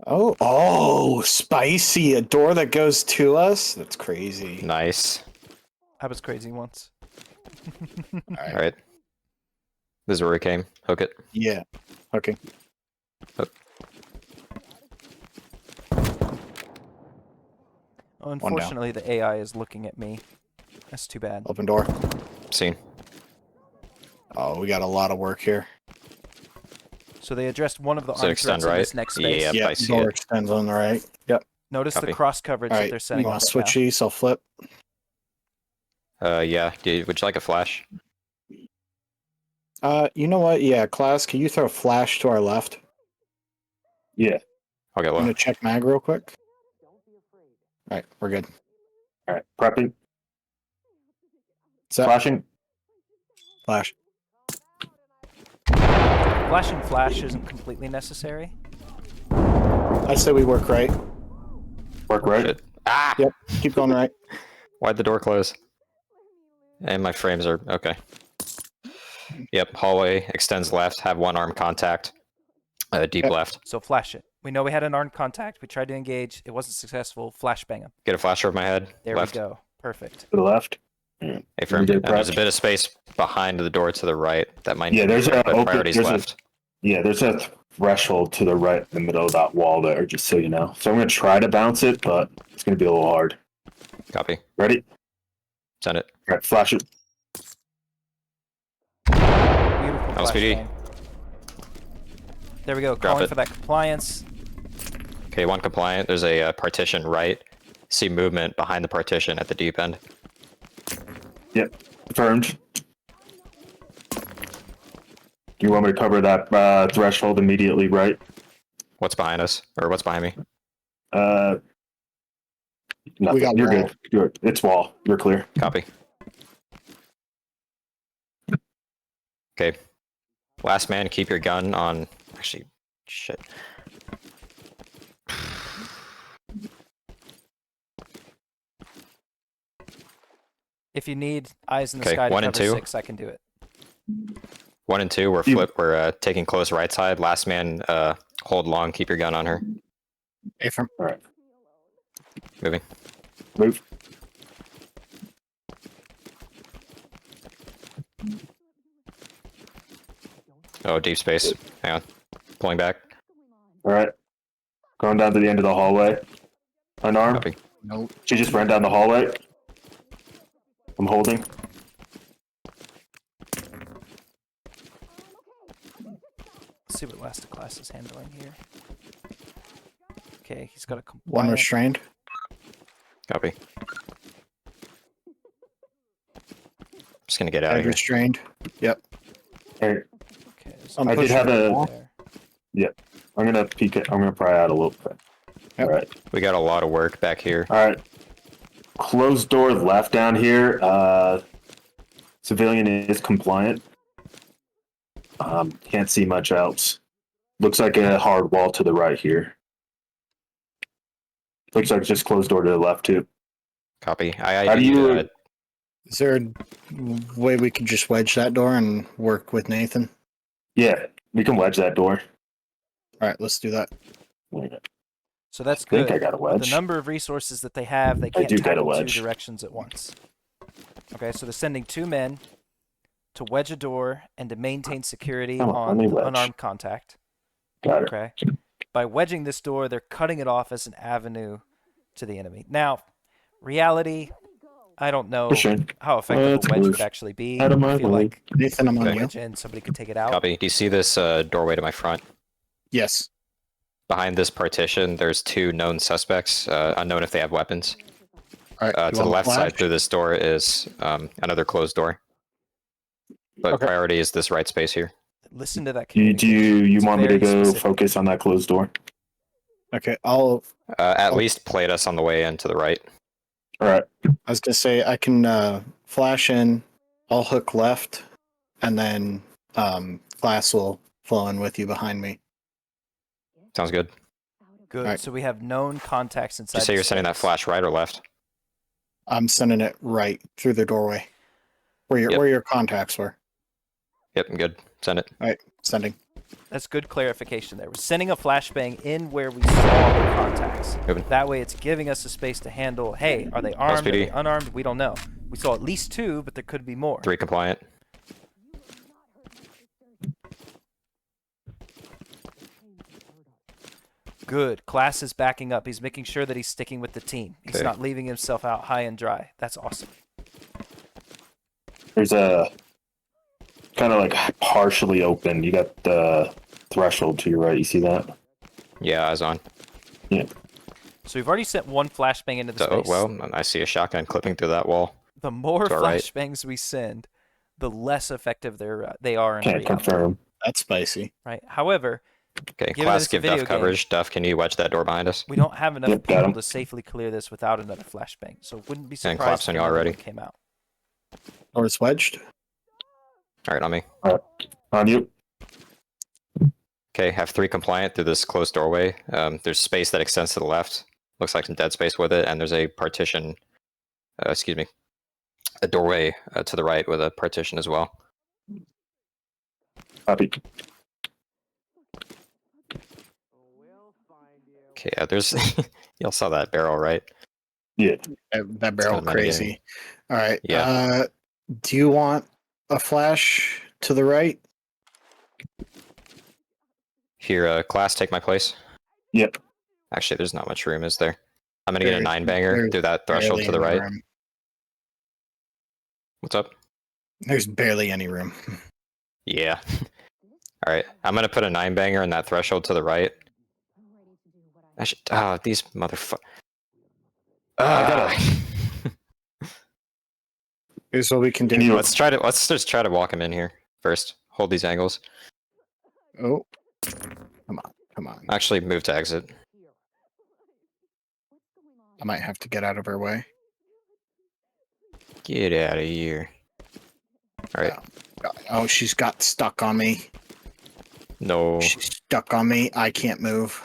Oh, spicy. A door that goes to us? That's crazy. Nice. I was crazy once. All right. This is where we came. Hook it. Yeah. Okay. Oh, unfortunately, the AI is looking at me. That's too bad. Open door. Seen. Oh, we got a lot of work here. So they addressed one of the Does it armed extend threats in right? this next space. Yep, Yeah, I see door it. extends on the right. Yep. Notice the Copy. cross coverage All that right. they're setting You up want to right switch now. these? I'll flip. Yeah. Would you like a flash? You know what? Yeah, class, can you throw a flash to our left? Yeah. I'll get I'm low. gonna check mag real quick. Alright, we're good. All right. Prepping. Set. Flashing. Flash. Flashing flash isn't completely necessary. I say we work right. Work right. Shit. Ah! Yep. Keep going right. Why'd the door close? And my frames are okay. Yep. Hallway extends left. Have one arm contact. Deep Yep. left. So flash it. We know we had an armed contact. We tried to engage. It wasn't successful. Flashbang him. Get a flash over my head. There left. we go. Perfect. To the left. A firm. get And there's a prepped. bit of space behind the door to the right that might. Yeah, need there's to be, a but open- priorities there's a- left. Yeah, there's a threshold to the right in the middle of that wall there, just so you know. So I'm going to try to bounce it, but it's going to be a little hard. Copy. Ready? Send it. All right, flash it. Beautiful LSPD. flashbang. There we go. Drop Calling it. for that compliance. Okay, one compliant. There's a partition right. See movement behind the partition at the deep end. Yep, confirmed. Do you want me to cover that threshold immediately, right? What's behind us? Or what's behind me? Nothing. got You're wall. good. Good. It's wall. You're clear. Copy. Okay. Last man, keep your gun on. Actually, shit. If you need eyes in the Okay, sky to 1 and cover 2. 6, I can do it. 1 and 2, we're You- flip. We're taking close right side. Last man, hold long. Keep your gun on her. Affirm. All right. Moving. Move. Oh, deep space. Hang on. Pulling back. All right. Going down to the end of the hallway. Unarmed. Copy. Nope. She just ran down the hallway. I'm holding. Let's see what LastofClass is handling here. Okay, he's got a One compliant. restrained. Copy. Just gonna get out Head of here. restrained. Yep. Hey, Okay, there's I'm I did pushing have the a- wall. there. I'm gonna peek it. I'm gonna pry out a little bit. Yep. All right. We got a lot of work back here. All right. Closed door left down here. Civilian is compliant. Can't see much else. Looks like a hard wall to the right here. Looks like just closed door to the left too. Copy. How do you- Is there a way we could just wedge that door and work with Nathan? Yeah, we can wedge that door. Alright, let's do that. So that's I think good. I got a With wedge. the number of resources that they have, they I can't do got a tackle two wedge. directions at once. Okay, so they're sending 2 men to wedge a door and to maintain security Come on, on let me the wedge. unarmed contact. Got it. Okay. By wedging this door, they're cutting it off as an avenue to the enemy. Now, reality, I don't know For sure. how effective a Let's wedge move would actually be. out of I my feel way. like Nathan, I'm on Okay. you. wedge in, somebody could take it out. Copy. Do you see this doorway to my front? Yes. Behind this partition, there's 2 known suspects, unknown if they have weapons. All right. To the left side through this door is another closed door. But Okay. priority is this right space here. Listen to that Do communication. you It's want me to very go specific. focus on that closed door? Okay. I'll. At least plate us on the way in to the right. All right. I was gonna say I can flash in. I'll hook left, and then Glass will flow in with you behind me. Sounds good. Good. Alright. So we have known contacts Did inside. you say the you're sending that space. flash right or left? I'm sending it right through the doorway, where Yep. your contacts were. Yep, I'm good. Send it. All right, sending. That's good clarification there. We're sending a flashbang in where we saw the contacts. Moving. That way it's giving us a space to handle, hey, are they armed? Are SPD. they unarmed? We don't know. We saw at least 2, but there could be more. 3 compliant. Good. Class is backing up. He's making sure that he's sticking with the team. He's Okay. not leaving himself out high and dry. That's awesome. There's a kind of like partially open. You got the threshold to your right. You see that? Yeah, eyes on. So we've already sent 1 flashbang into the Oh, space. well, I see a shotgun clipping through that wall. The more to our right. flashbangs we send, the less effective they are in Can't reality, confirm. That's spicy. right? However, Okay, Given class it's a give video Duff game- coverage. Duff, can you wedge that door behind us? we don't have enough Yep, got people him. to safely clear this without another flashbang. So wouldn't be And surprised collapse if on you another already. one came out. Or it's wedged. Alright, on me. On you. Okay, have 3 compliant through this closed doorway. There's space that extends to the left. Looks like some dead space with it, and there's a partition. A doorway to the right with a partition as well. Copy. Okay, there's. Y'all saw that barrel, right? Yeah. That barrel kinda crazy. All right. Yeah. Do you want a flash to the right? Here, class, take my place. Yep. Actually, there's not much room, is there? I'm gonna get a There's- 9-banger there's through that threshold Barely to the any right. room. What's up? There's barely any room. Yeah. All right, I'm gonna put a 9-banger in that threshold to the right. I should. These motherfuckers. Here's what we can do. Can you- Let's just try to walk him in here first. Hold these angles. Oh, come on. Actually, move to exit. I might have to get out of her way. Get out of here. All right. Oh, she's got stuck on me. No. She's stuck on me. I can't move.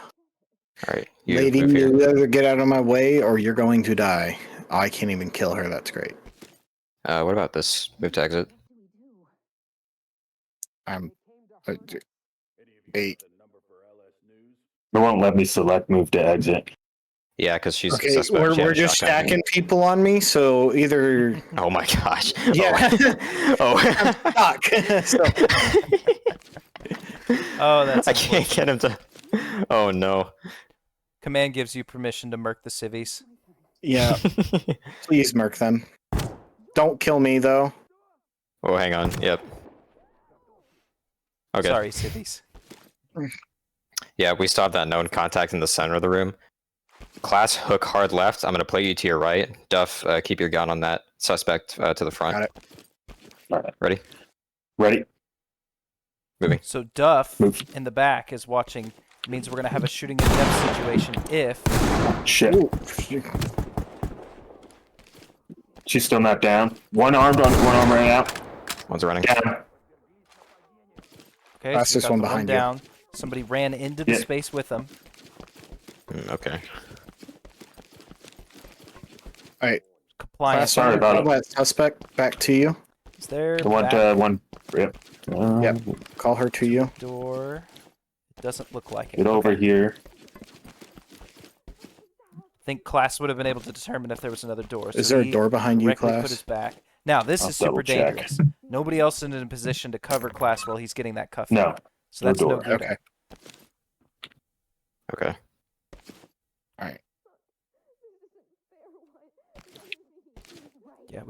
All right. You Lady, move here. you either get out of my way or you're going to die. I can't even kill her. That's great. What about this? Move to exit. I'm. 8. It won't let me select move to exit. Yeah, because she's a Okay, suspect. She had we're a just shotgun. stacking people on me. So either Oh my gosh. Yeah. Oh. stuck. So, Oh, that's I can't get him to. Oh no. Command gives you permission to murk the civvies. yeah, please murk them. Don't kill me though. Oh, hang on. Yep. Okay. Sorry, civvies. Yeah, we still have that known contact in the center of the room. Class, hook hard left. I'm going to play you to your right. Duff, keep your gun on that suspect to the front. Got it. All right. Ready? Ready? Moving. So Duff Move. in the back is watching. Means we're gonna have a shooting in depth situation if Shit. Ooh, She's still not down. One arm right out. One's running. Down. okay, That's so we this got one the behind you. down. Somebody ran into the Yeah. space with them. Okay. All right. Compliant. Sorry about it. That suspect back to you. Is there The one, back one. Yep. Yep. Call her to you. door? It doesn't look like it. Get over Okay. here. I think class would have been able to determine if there was another door. Is so there a he door behind you, directly class? Put his back. Now this I'll is super double check. dangerous. Nobody else is in a position to cover class while he's getting that cuff. No. So no that's no door. good. Okay. Okay. All right.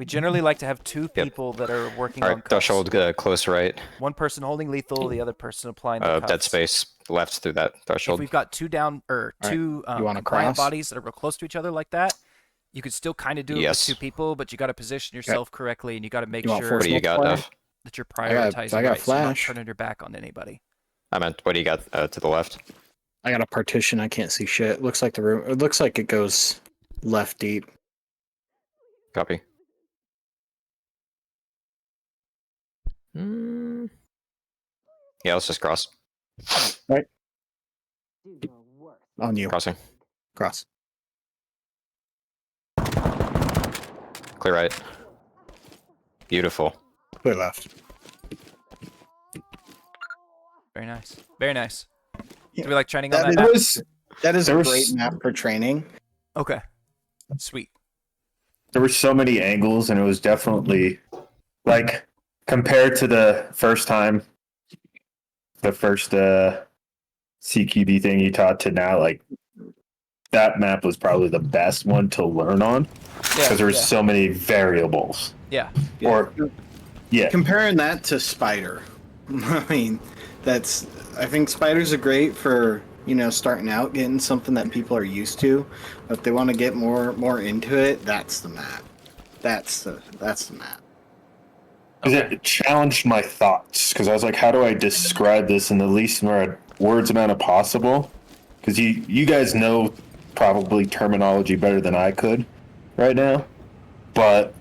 We generally like to have two people that are working All on right, cuffs. threshold close right. One person holding lethal, the other person applying the cuffs. Dead space left through that If threshold. we've got two down or All right. two You wanna compliant cross? bodies that are real close to each other like that, you could still kind of do it with Yes. two people, but you got to position yourself correctly, and you got to make You want sure What force do you got, multiplier? Duff? that you're I got- prioritizing I got right, so you're not flash. turning your back on anybody. I meant, what do you got to the left? I got a partition. I can't see shit. Looks like the room. It looks like it goes left deep. Copy. Mm. Yeah, let's just cross. On you. Crossing. Cross. Clear right. Beautiful. Clear left. Very nice. Very nice. Yeah. Do we like training on that? That map? That is There a was- great map for training. Okay. Sweet. There were so many angles, and it was definitely like compared to the first time, the first CQB thing you taught to now, like that map was probably the best one to learn on Yeah. because there were yeah. so many variables. Yeah. Or yeah, Comparing that to Spider, I mean, I think Spiders are great for, starting out, getting something that people are used to. But if they want to get more into it, that's the map. That's the map. because it challenged my thoughts. Because I was like, how do I describe this in the least words amount of possible? Because you guys know probably terminology better than I could right now, but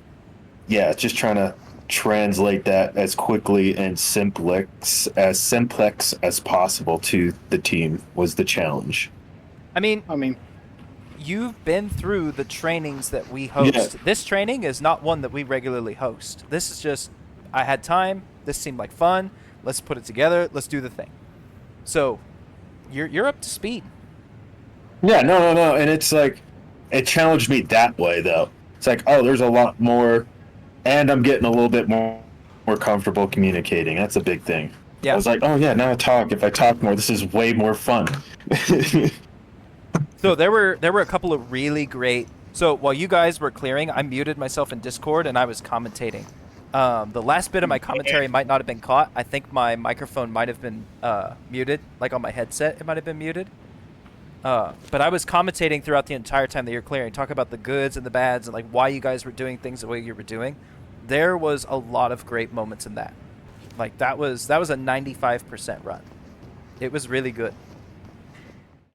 yeah, it's just trying to translate that as quickly and simplex as possible to the team was the challenge. I mean, You've been through the trainings that we host. Yeah. This training is not one that we regularly host. This is just, I had time. This seemed like fun. Let's put it together. Let's do the thing. So, you're up to speed. Yeah, no, and it's like it challenged me that way though. It's like, oh, there's a lot more, and I'm getting a little bit more comfortable communicating. That's a big thing. Yeah. I was like, oh yeah, now if I talk more, this is way more fun. So there were a couple of really great. So while you guys were clearing, I muted myself in Discord and I was commentating. The last bit of my commentary might not have been caught. I think my microphone might have been muted, like on my headset. It might have been muted. But I was commentating throughout the entire time that you're clearing, talk about the goods and the bads and like why you guys were doing things the way you were doing. There was a lot of great moments in that. Like that was a 95% run. It was really good.